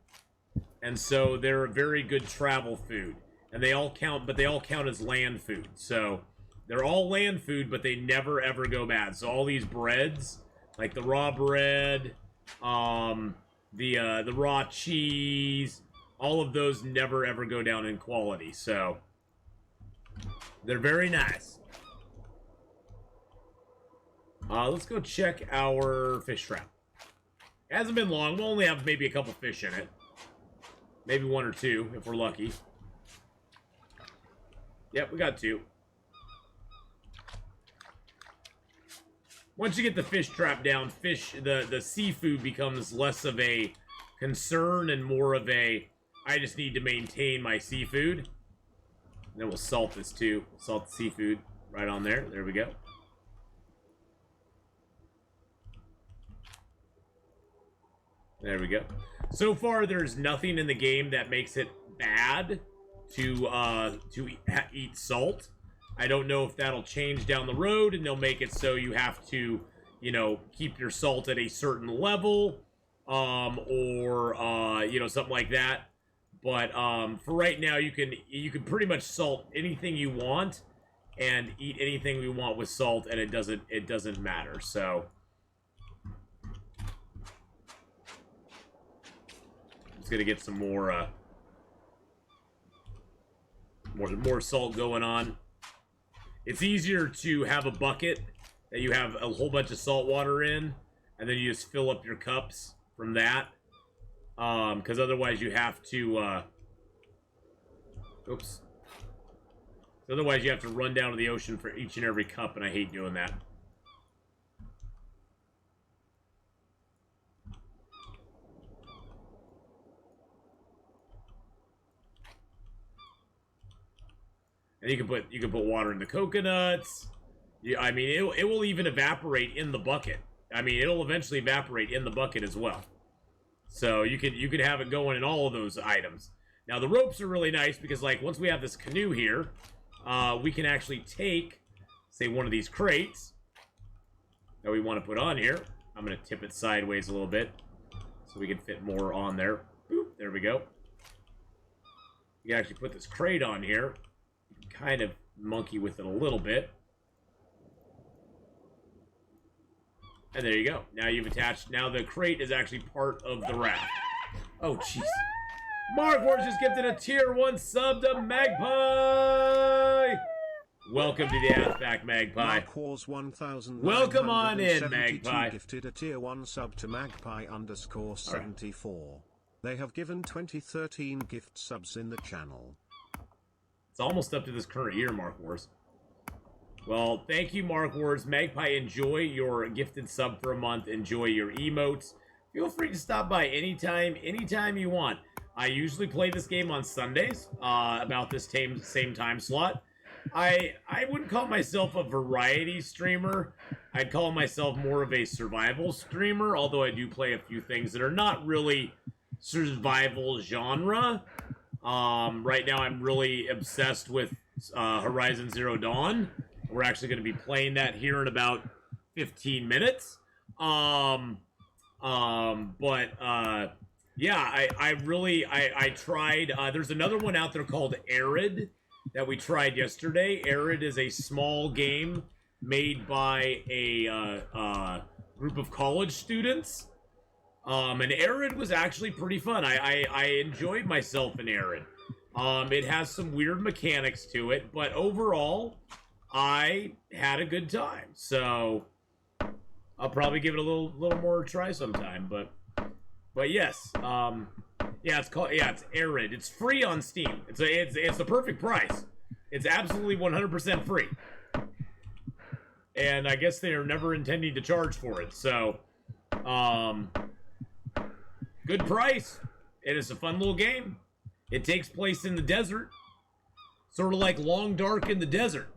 And so they're a very good travel food, and they all count, but they all count as land food. So they're all land food, but they never ever go bad. So all these breads, like the raw bread, the raw cheese, all of those never ever go down in quality. So they're very nice. Let's go check our fish trap. It hasn't been long. We'll only have maybe a couple fish in it. Maybe one or two, if we're lucky. Yep, we got two. Once you get the fish trap down, the seafood becomes less of a concern and more of a, I just need to maintain my seafood. And then we'll salt this too. Salt the seafood right on there. There we go. There we go. So far, there's nothing in the game that makes it bad to eat salt. I don't know if that'll change down the road, and they'll make it so you have to, you know, keep your salt at a certain level, or you know, something like that. But for right now, you can pretty much salt anything you want and eat anything we want with salt, and it doesn't matter. So I'm just gonna get some more more salt going on. It's easier to have a bucket that you have a whole bunch of salt water in, and then you just fill up your cups from that. Because otherwise you have to, oops. Otherwise you have to run down to the ocean for each and every cup, and I hate doing that. And you can put water in the coconuts. I mean, it will even evaporate in the bucket. I mean, it'll eventually evaporate in the bucket as well. So you could have it going in all of those items. Now the ropes are really nice because, like, once we have this canoe here, we can actually take, say, one of these crates that we want to put on here. I'm gonna tip it sideways a little bit so we can fit more on there. Boop, there we go. You can actually put this crate on here. You can kind of monkey with it a little bit. And there you go. Now you've attached. Now the crate is actually part of the raft. Oh, jeez. Mark Wars just gifted a tier 1 sub to Magpie. Welcome to the Ass Back, Magpie. Mark Wars 1000. Welcome on in, Magpie. Gifted a tier 1 sub to Magpie_74. They have given 2013 gift subs in the channel. It's almost up to this current year, Mark Wars. Well, thank you, Mark Wars. Magpie, enjoy your gifted sub for a month. Enjoy your emotes. Feel free to stop by anytime you want. I usually play this game on Sundays, about this same time slot. I wouldn't call myself a variety streamer. I'd call myself more of a survival streamer, although I do play a few things that are not really survival genre. Right now I'm really obsessed with Horizon Zero Dawn. We're actually going to be playing that here in about 15 minutes. Yeah, I tried, there's another one out there called Arid that we tried yesterday. Arid is a small game made by a group of college students. And Arid was actually pretty fun. I enjoyed myself in Arid. It has some weird mechanics to it, but overall, I had a good time. So I'll probably give it a little more try sometime. But yes, it's Arid. It's free on Steam. It's the perfect price. It's absolutely 100% free. And I guess they are never intending to charge for it. So, good price. It is a fun little game. It takes place in the desert. Sort of like Long Dark in the desert.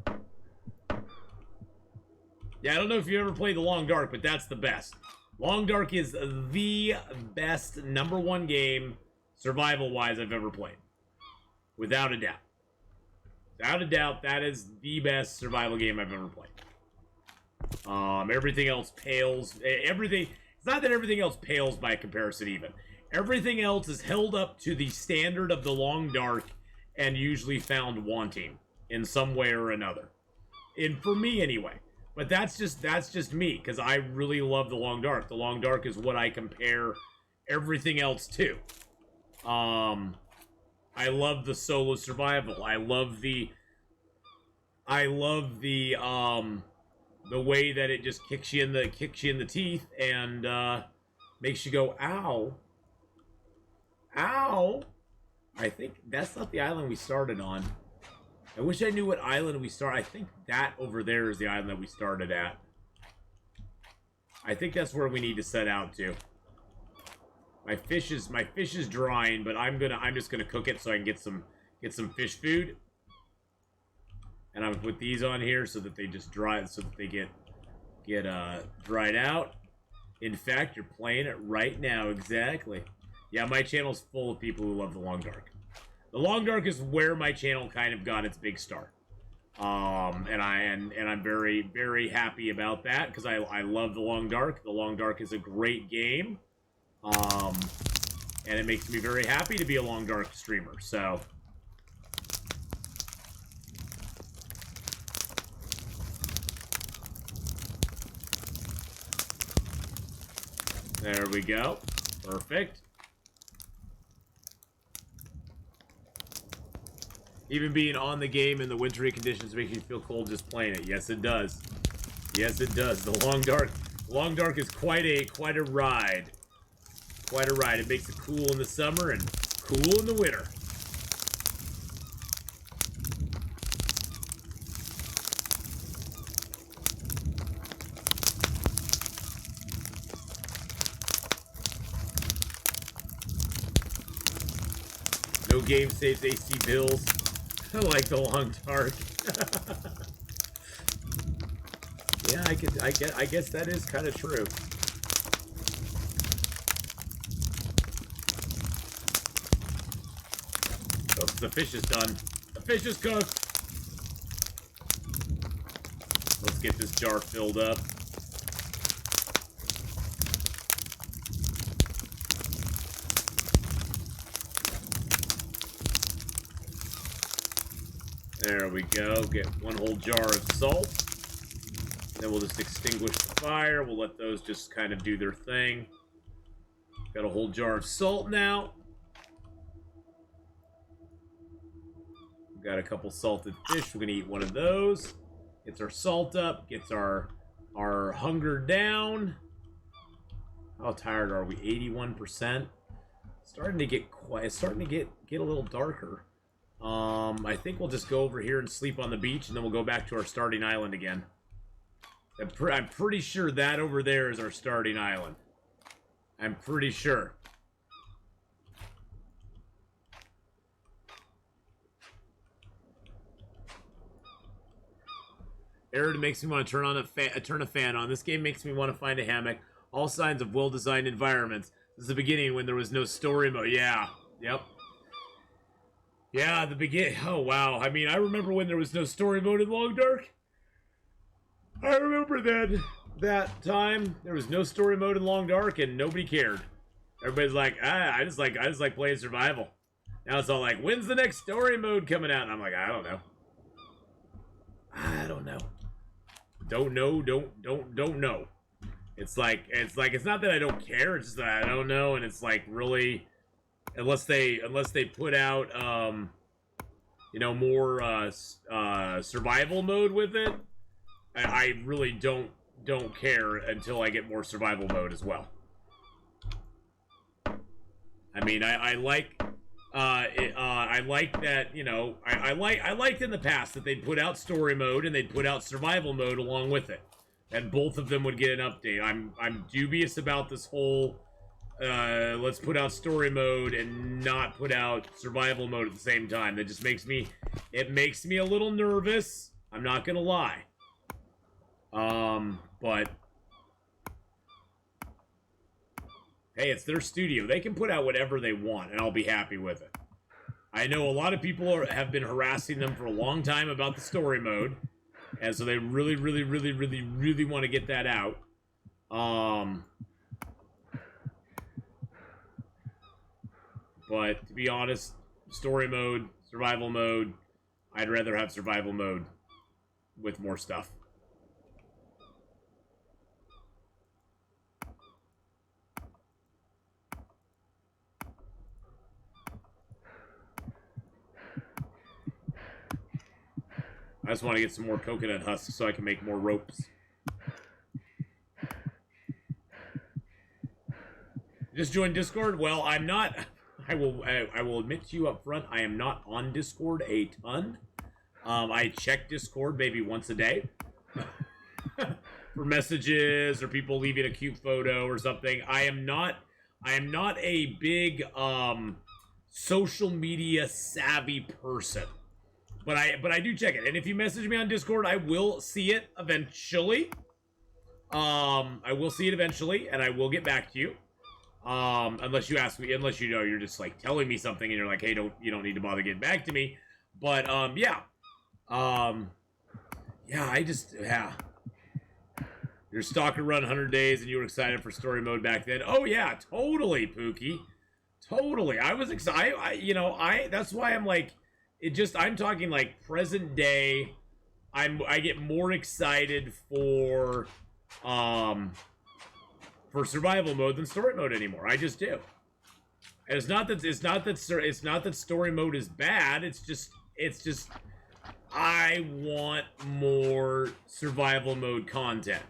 Yeah, I don't know if you ever played the Long Dark, but that's the best. Long Dark is the best #1 game, survival-wise, I've ever played. Without a doubt. Without a doubt, that is the best survival game I've ever played. Everything else pales. It's not that everything else pales by comparison even. Everything else is held up to the standard of the Long Dark and usually found wanting in some way or another. And for me, anyway. But that's just me, because I really love the Long Dark. The Long Dark is what I compare everything else to. I love the solo survival. I love the way that it just kicks you in the teeth and makes you go, ow. Ow. I think that's not the island we started on. I wish I knew what island we started. I think that over there is the island that we started at. I think that's where we need to set out to. My fish is drying, but I'm just gonna cook it so I can get some fish food. And I'm gonna put these on here so that they just dry, so that they get dried out. In fact, you're playing it right now, exactly. Yeah, my channel's full of people who love the Long Dark. The Long Dark is where my channel kind of got its big start. And I'm very, very happy about that because I love the Long Dark. The Long Dark is a great game. And it makes me very happy to be a Long Dark streamer, so... There we go. Perfect. Even being on the game in the wintry conditions makes you feel cold just playing it. Yes, it does. Yes, it does. The Long Dark is quite a ride. Quite a ride. It makes it cool in the summer and cool in the winter. No game saves AC bills. I like the Long Dark. Yeah, I guess that is kind of true. Oh, the fish is done. The fish is cooked. Let's get this jar filled up. There we go. Get one whole jar of salt. Then we'll just extinguish the fire. We'll let those just kind of do their thing. Got a whole jar of salt now. We've got a couple salted fish. We're going to eat one of those. Gets our salt up. Gets our hunger down. How tired are we? 81%. Starting to get quiet. Starting to get a little darker. I think we'll just go over here and sleep on the beach, and then we'll go back to our starting island again. I'm pretty sure that over there is our starting island. I'm pretty sure. Arid makes me want to turn a fan on. This game makes me want to find a hammock. All signs of well-designed environments. This is the beginning when there was no story mode. Yeah. Yep. Yeah, the beginning. Oh, wow. I mean, I remember when there was no story mode in Long Dark. I remember that time there was no story mode in Long Dark and nobody cared. Everybody's like, I just like playing survival. Now it's all like, when's the next story mode coming out? And I'm like, I don't know. I don't know. Don't know. It's not that I don't care, it's just that I don't know, and it's like really, unless they put out more survival mode with it, I really don't care until I get more survival mode as well. I mean, I like that, I liked in the past that they'd put out story mode and they'd put out survival mode along with it, and both of them would get an update. I'm dubious about this whole let's put out story mode and not put out survival mode at the same time. That just makes me a little nervous. I'm not gonna lie. But hey, it's their studio. They can put out whatever they want, and I'll be happy with it. I know a lot of people have been harassing them for a long time about the story mode, and so they really want to get that out. But to be honest, story mode, survival mode, I'd rather have survival mode with more stuff. I just want to get some more coconut husks so I can make more ropes. Just join Discord? Well, I'm not. I will admit to you up front, I am not on Discord a ton. I check Discord maybe once a day for messages or people leaving a cute photo or something. I am not a big social media savvy person. But I do check it. And if you message me on Discord, I will see it eventually. I will see it eventually, and I will get back to you. Unless you ask me, unless you're just like telling me something and you're like, hey, you don't need to bother getting back to me. But yeah. Your stalker run 100 days and you were excited for story mode back then. Oh yeah, totally, Pookie. Totally. I was excited. That's why I'm like, I'm talking like present day. I get more excited for survival mode than story mode anymore. I just do. And it's not that story mode is bad. It's just I want more survival mode content.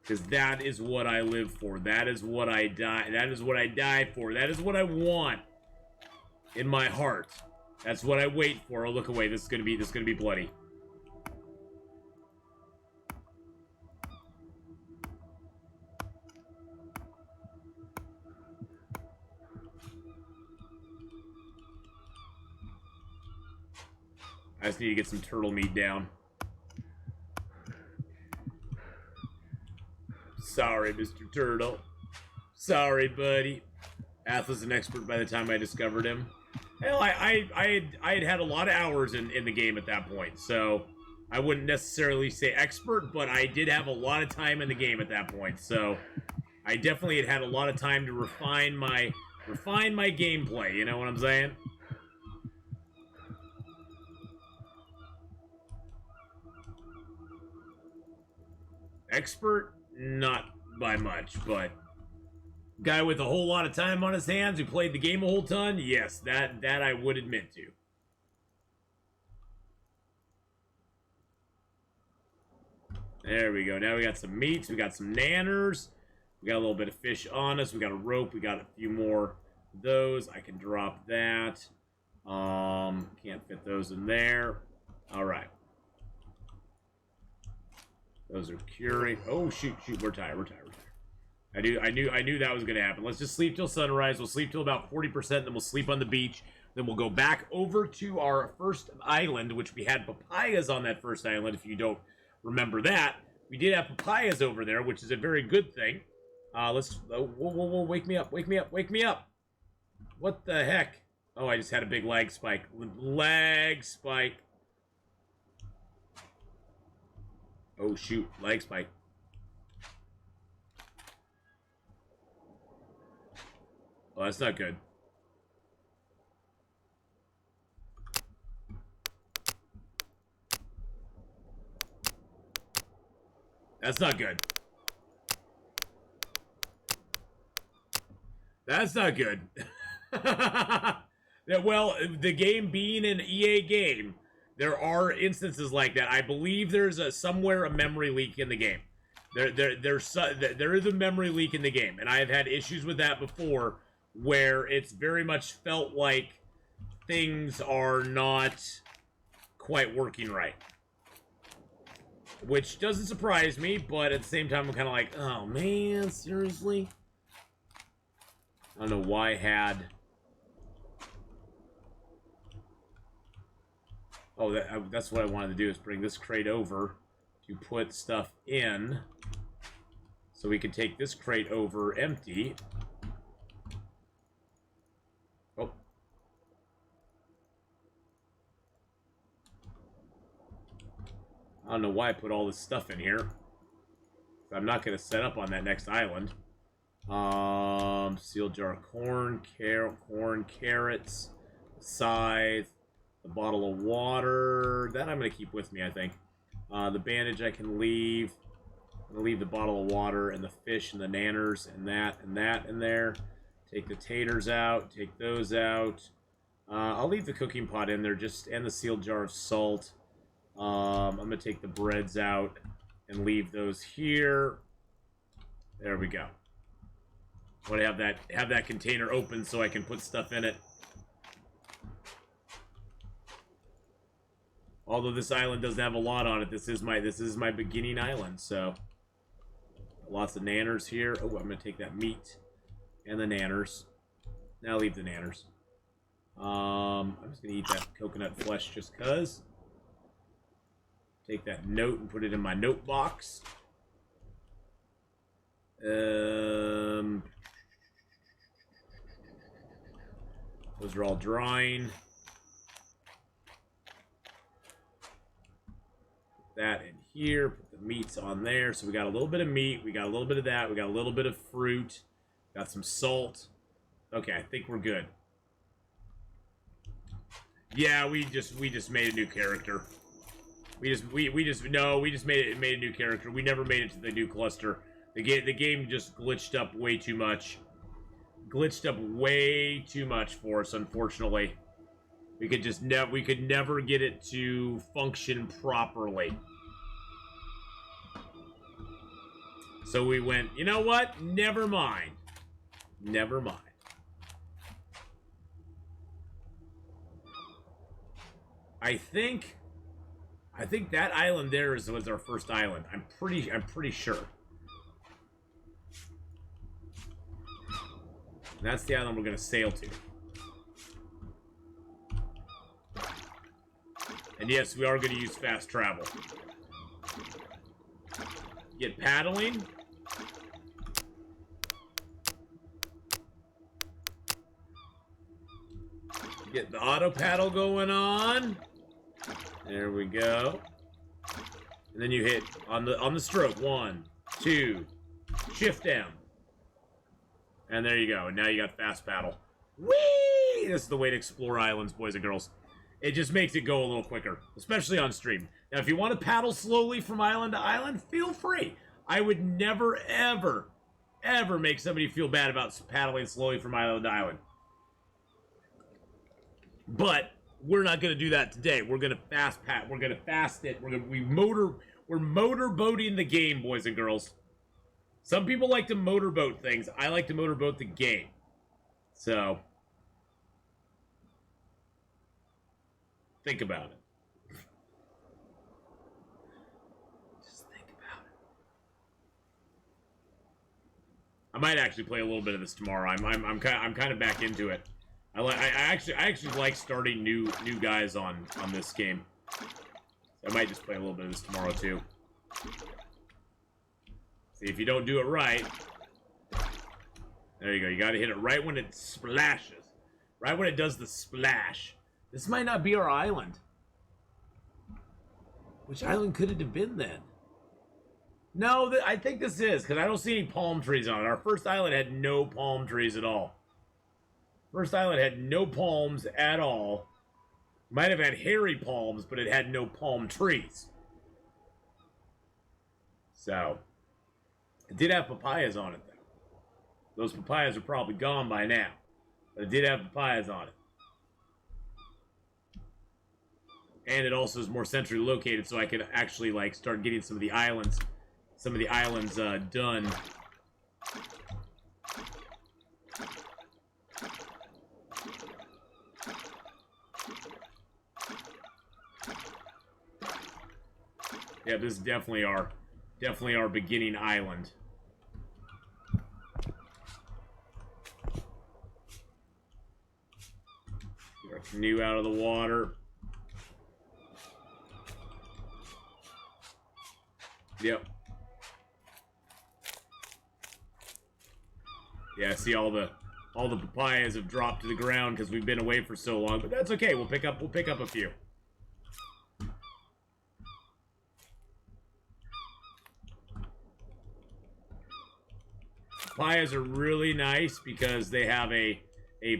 Because that is what I live for. That is what I die. That is what I die for. That is what I want in my heart. That's what I wait for. Oh, look away. This is gonna be bloody. I just need to get some turtle meat down. Sorry, Mr. Turtle. Sorry, buddy. Ath was an expert by the time I discovered him. Hell, I had a lot of hours in the game at that point, so I wouldn't necessarily say expert, but I did have a lot of time in the game at that point, so I definitely had a lot of time to refine my gameplay, you know what I'm saying? Expert? Not by much, but guy with a whole lot of time on his hands who played the game a whole ton, yes, that I would admit to. There we go. Now we got some meats, we got some nanners, we got a little bit of fish on us, we got a rope, we got a few more of those. I can drop that. Can't fit those in there. All right. Those are curing. Oh, shoot. We're tired. I knew that was going to happen. Let's just sleep till sunrise. We'll sleep till about 40%, then we'll sleep on the beach. Then we'll go back over to our first island, which we had papayas on that first island, if you don't remember that. We did have papayas over there, which is a very good thing. Whoa, wake me up. What the heck? Oh, I just had a big lag spike. Lag spike. Oh, shoot. Lag spike. Oh, that's not good. That's not good. That's not good. Well, the game being an EA game, there are instances like that. I believe there's somewhere a memory leak in the game. There is a memory leak in the game, and I have had issues with that before, where it's very much felt like things are not quite working right. Which doesn't surprise me, but at the same time, I'm kind of like, oh man, seriously? I don't know why I had... Oh, that's what I wanted to do, is bring this crate over to put stuff in. So we can take this crate over empty. Oh. I don't know why I put all this stuff in here. I'm not going to set up on that next island. Sealed jar of corn, carrots, scythe, the bottle of water. That I'm going to keep with me, I think. The bandage I can leave. I'm going to leave the bottle of water and the fish and the nanners and that in there. Take the taters out. Take those out. I'll leave the cooking pot in there, and the sealed jar of salt. I'm going to take the breads out and leave those here. There we go. I want to have that container open so I can put stuff in it. Although this island doesn't have a lot on it, this is my beginning island, so lots of nanners here. Oh, I'm gonna take that meat and the nanners. Now leave the nanners. I'm just gonna eat that coconut flesh just cause. Take that note and put it in my note box. Those are all drying. That in here. Put the meats on there. So we got a little bit of meat. We got a little bit of that. We got a little bit of fruit. Got some salt. Okay, I think we're good. Yeah, we just made a new character. We just made a new character. We never made it to the new cluster. The game just glitched up way too much. Glitched up way too much for us, unfortunately. We could never get it to function properly. So we went, you know what? Never mind. Never mind. I think that island there was our first island. I'm pretty sure. And that's the island we're gonna sail to. And yes, we are gonna use fast travel. Get paddling. Get the auto paddle going on. There we go. And then you hit on the stroke. 1, 2, shift down. And there you go. And now you got fast paddle. Whee! This is the way to explore islands, boys and girls. It just makes it go a little quicker, especially on stream. Now, if you want to paddle slowly from island to island, feel free. I would never, ever, ever make somebody feel bad about paddling slowly from island to island. But we're not going to do that today. We're going to We're going to fast it. We're motorboating the game, boys and girls. Some people like to motorboat things. I like to motorboat the game. So, think about it. Just think about it. I might actually play a little bit of this tomorrow. I'm kind of back into it. I actually like starting new guys on this game. So I might just play a little bit of this tomorrow too. See, if you don't do it right, there you go. You got to hit it right when it splashes, right when it does the splash. This might not be our island. Which island could it have been then? No, I think this is, because I don't see any palm trees on it. Our first island had no palm trees at all. First island had no palms at all. Might have had hairy palms, but it had no palm trees. So, it did have papayas on it, though. Those papayas are probably gone by now. But it did have papayas on it. And it also is more centrally located, so I could actually, like, start getting some of the islands done. Yeah, this is definitely our beginning island. Get our canoe out of the water. Yep. Yeah, see all the papayas have dropped to the ground because we've been away for so long, but that's okay. We'll pick up a few. Papayas are really nice because they have a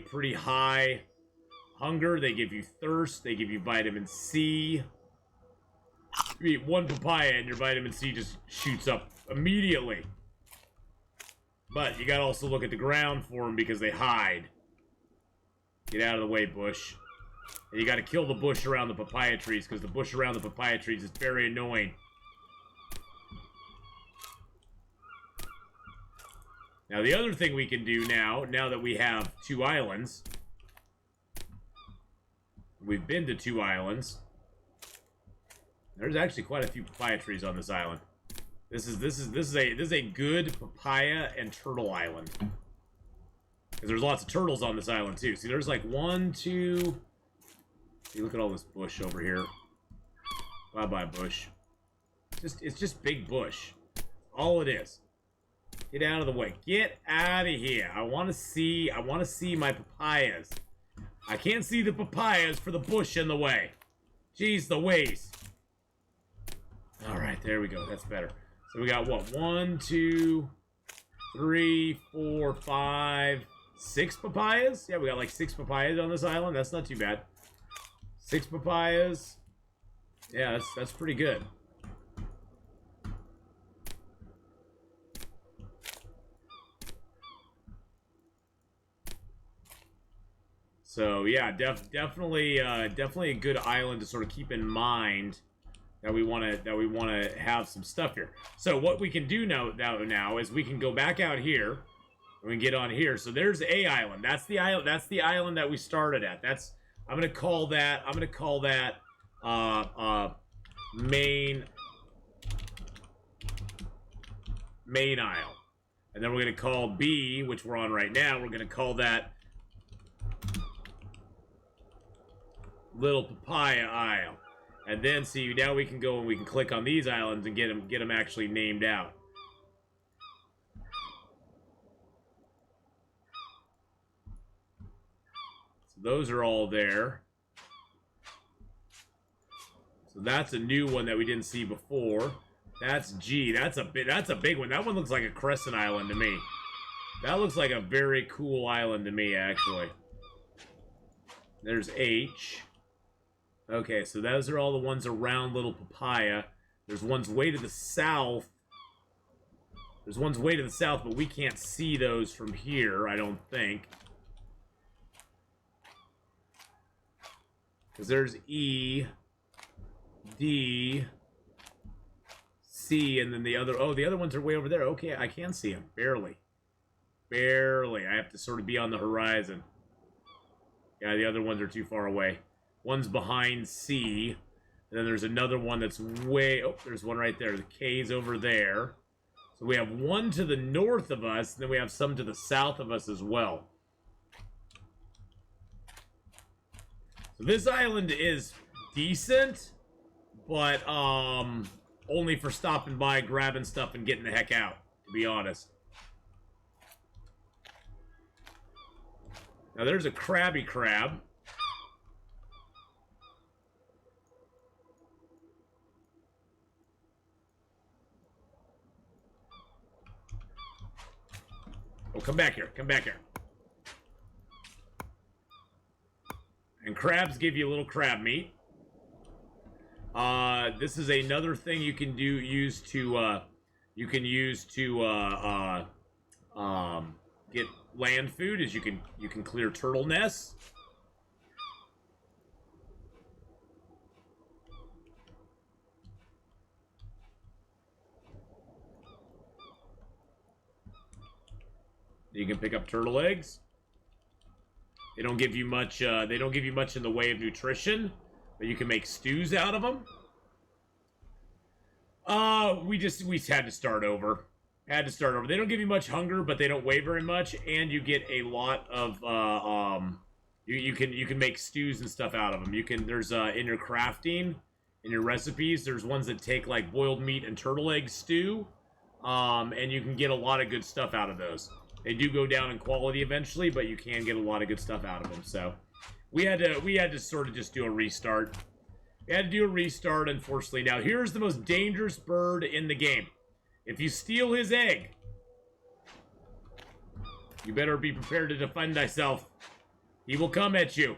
pretty high hunger. They give you thirst. They give you vitamin C. You eat one papaya and your vitamin C just shoots up immediately. But you gotta also look at the ground for them because they hide. Get out of the way, bush. And you gotta kill the bush around the papaya trees because the bush around the papaya trees is very annoying. Now, the other thing we can do now that we have 2 islands, we've been to 2 islands. There's actually quite a few papaya trees on this island. This is a good papaya and turtle island. Because there's lots of turtles on this island too. See, there's like 1, 2. See, look at all this bush over here. Bye bye bush. It's just big bush. All it is. Get out of the way. Get out of here. I want to see my papayas. I can't see the papayas for the bush in the way. Jeez Louise. All right, there we go. That's better. So we got what? 1, 2, 3, 4, 5, 6 papayas? Yeah, we got like 6 papayas on this island. That's not too bad. 6 papayas. Yeah, that's pretty good. So yeah, definitely a good island to sort of keep in mind that we want to have some stuff here. So what we can do now is we can go back out here and we can get on here. So there's a island. That's the island. That's the island that we started at. I'm gonna call that main isle. And then we're gonna call B, which we're on right now. We're gonna call that Little Papaya Isle. And then, see, now we can go and we can click on these islands and get them actually named out. So those are all there. So that's a new one that we didn't see before. That's G. That's a big one. That one looks like a crescent island to me. That looks like a very cool island to me, actually. There's H. Okay, so those are all the ones around Little Papaya. There's ones way to the south. There's ones way to the south, but we can't see those from here, I don't think. Because there's E, D, C, and then the other... Oh, the other ones are way over there. Okay, I can see them. Barely. Barely. I have to sort of be on the horizon. Yeah, the other ones are too far away. One's behind C. And then there's another one that's way... Oh, there's one right there. The K's over there. So we have one to the north of us, and then we have some to the south of us as well. So this island is decent, but only for stopping by, grabbing stuff, and getting the heck out, to be honest. Now there's a Krabby Crab. Oh, come back here. Come back here. And crabs give you a little crab meat. This is another thing you can use to get land food. Is you can clear turtle nests. You can pick up turtle eggs. They don't give you much. They don't give you much in the way of nutrition, but you can make stews out of them. We had to start over. Had to start over. They don't give you much hunger, but they don't weigh very much, and you get a lot of you can make stews and stuff out of them. There's in your crafting, in your recipes, there's ones that take like boiled meat and turtle egg stew, and you can get a lot of good stuff out of those. They do go down in quality eventually, but you can get a lot of good stuff out of them. So we had to sort of just do a restart. We had to do a restart, unfortunately. Now here's the most dangerous bird in the game. If you steal his egg, you better be prepared to defend thyself. He will come at you.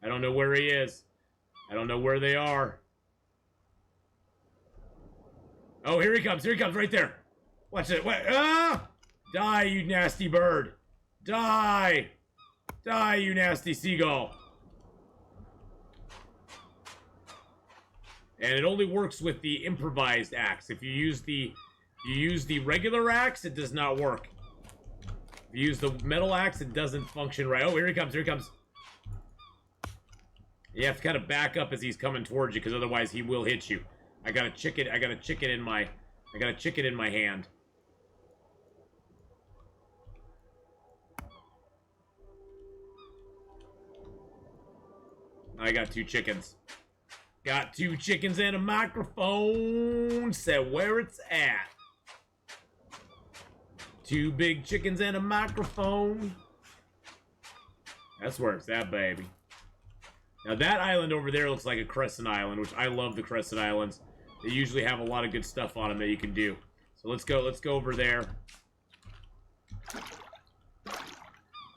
I don't know where he is. I don't know where they are. Oh, here he comes. Here he comes right there. Watch it. What? Ah! Die, you nasty bird. Die. Die, you nasty seagull. And it only works with the improvised axe. If you use the regular axe, it does not work. If you use the metal axe, it doesn't function right. Oh, here he comes. Here he comes. You have to kind of back up as he's coming towards you, because otherwise he will hit you. I got a chicken in my hand. I got 2 chickens. Got 2 chickens and a microphone. Said where it's at. 2 big chickens and a microphone. That's where it's at, baby. Now that island over there looks like a crescent island, which I love the crescent islands. They usually have a lot of good stuff on them that you can do. So let's go over there.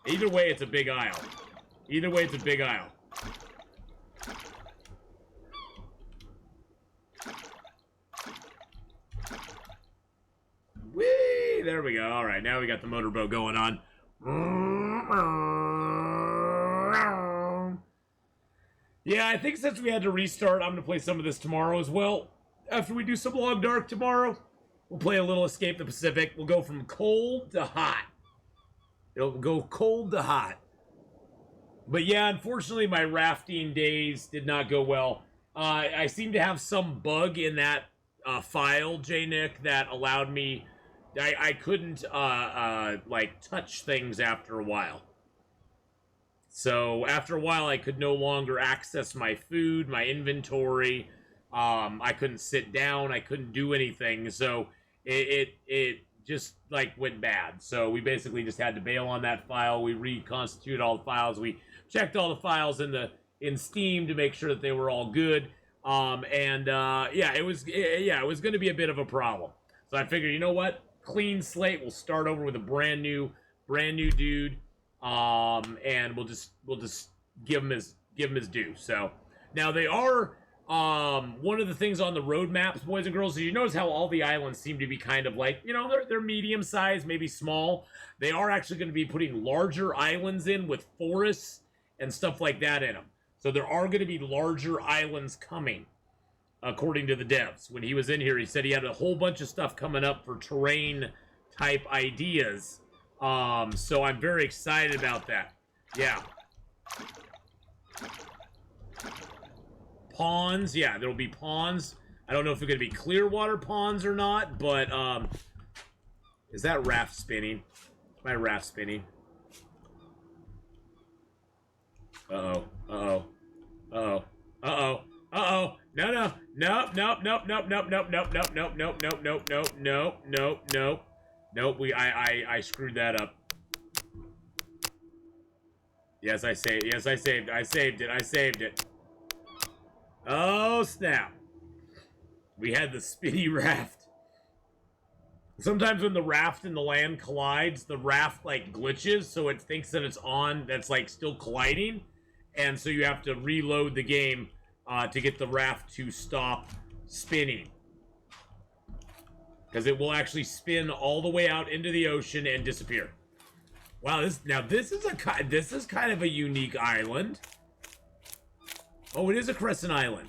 Either way, it's a big aisle. Either way, it's a big aisle. Whee! There we go. All right, now we got the motorboat going on. Yeah, I think since we had to restart, I'm going to play some of this tomorrow as well. After we do some Long Dark tomorrow, we'll play a little Escape the Pacific. We'll go from cold to hot. It'll go cold to hot. But yeah, unfortunately, my rafting days did not go well. I seem to have some bug in that file, J-Nick, that allowed me... I couldn't, like, touch things after a while. So, after a while, I could no longer access my food, my inventory. I couldn't sit down. I couldn't do anything. So, it just, like, went bad. So, we basically just had to bail on that file. We reconstituted all the files. We checked all the files in Steam to make sure that they were all good. Yeah, it was going to be a bit of a problem. So, I figured, you know what? Clean slate. We'll start over with a brand new dude, and we'll just give him his due. So now they are one of the things on the road maps, boys and girls. Is you notice how all the islands seem to be kind of like, you know, they're medium sized, maybe small. They are actually going to be putting larger islands in with forests and stuff like that in them. So there are going to be larger islands coming. According to the devs. When he was in here, he said he had a whole bunch of stuff coming up for terrain-type ideas. So I'm very excited about that. Yeah. Ponds. Yeah, there'll be ponds. I don't know if they're going to be clear water ponds or not, but, is that raft spinning? Is my raft spinning? Uh-oh. Uh-oh. Uh-oh. Uh-oh. Uh-oh. No. Nope. I screwed that up. Yes, I saved. Yes, I saved. I saved it. Oh, snap. We had the spinny raft. Sometimes when the raft and the land collides, the raft, like, glitches, so it thinks that it's on, that's, like, still colliding. And so you have to reload the game to get the raft to stop spinning. Because it will actually spin all the way out into the ocean and disappear. Wow, this is kind of a unique island. Oh, it is a crescent island.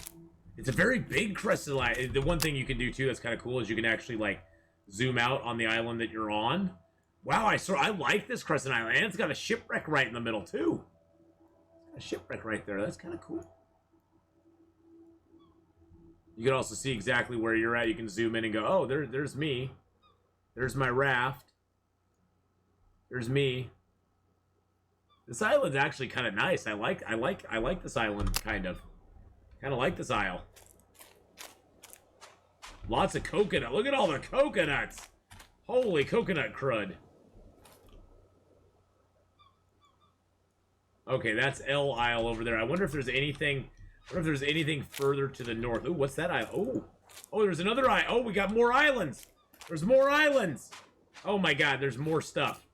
It's a very big crescent island. The one thing you can do too that's kind of cool is you can actually like zoom out on the island that you're on. Wow, I like this crescent island, and it's got a shipwreck right in the middle too. It's got a shipwreck right there. That's kind of cool. You can also see exactly where you're at. You can zoom in and go, oh, there's me. There's my raft. There's me. This island's actually kind of nice. I like this island, kind of. Kind of like this isle. Lots of coconut. Look at all the coconuts. Holy coconut crud. Okay, that's L Isle over there. I wonder if there's anything... I wonder if there's anything further to the north. Ooh, what's that isle? Oh, there's another isle. Oh, we got more islands. There's more islands. Oh my god, there's more stuff.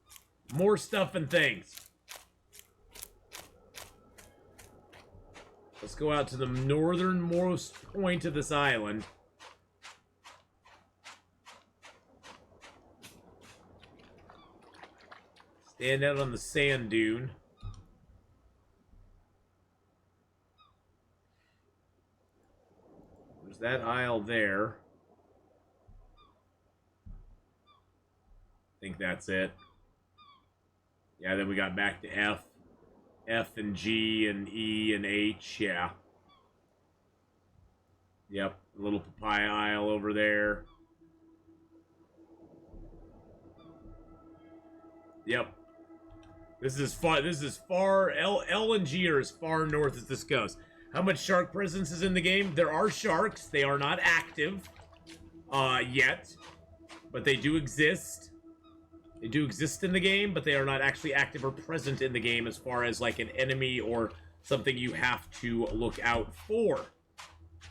More stuff and things. Let's go out to the northernmost point of this island. Stand out on the sand dune. There's that isle there. I think that's it. Yeah, then we got back to F. F and G and E and H, yeah. Yep, a little papaya isle over there. Yep. This is far, L and G are as far north as this goes. How much shark presence is in the game? There are sharks. They are not active yet, but they do exist. They do exist in the game, but they are not actually active or present in the game as far as like an enemy or something you have to look out for.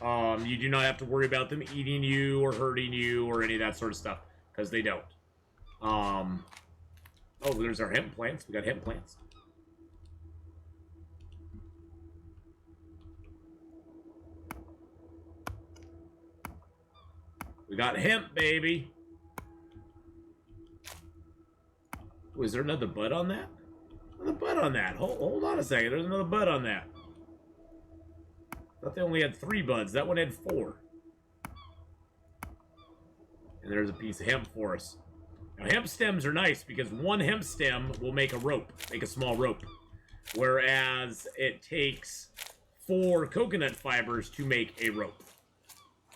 You do not have to worry about them eating you or hurting you or any of that sort of stuff, because they don't. Oh, there's our hemp plants. We got hemp plants. We got hemp, baby. Oh, is there another bud on that? Another bud on that. Hold on a second. There's another bud on that. I thought they only had 3 buds. That one had 4. And there's a piece of hemp for us. Now, hemp stems are nice because 1 hemp stem will make a rope, make a small rope. Whereas it takes 4 coconut fibers to make a rope.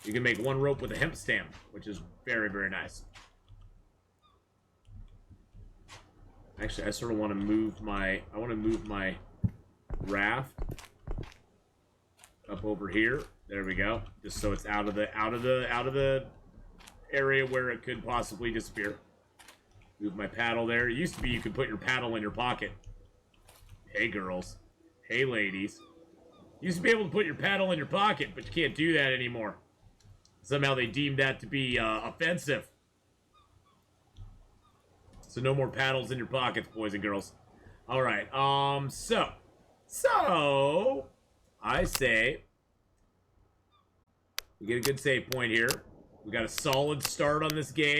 You can make 1 rope with a hemp stem, which is very, very nice. Actually, I sort of want to move my, raft up over here. There we go. Just so it's out of the area where it could possibly disappear. Move my paddle there. It used to be you could put your paddle in your pocket. Hey, girls. Hey, ladies. You used to be able to put your paddle in your pocket, but you can't do that anymore. Somehow they deemed that to be offensive. So no more paddles in your pockets, boys and girls. All right. So I say we get a good save point here. We got a solid start on this game.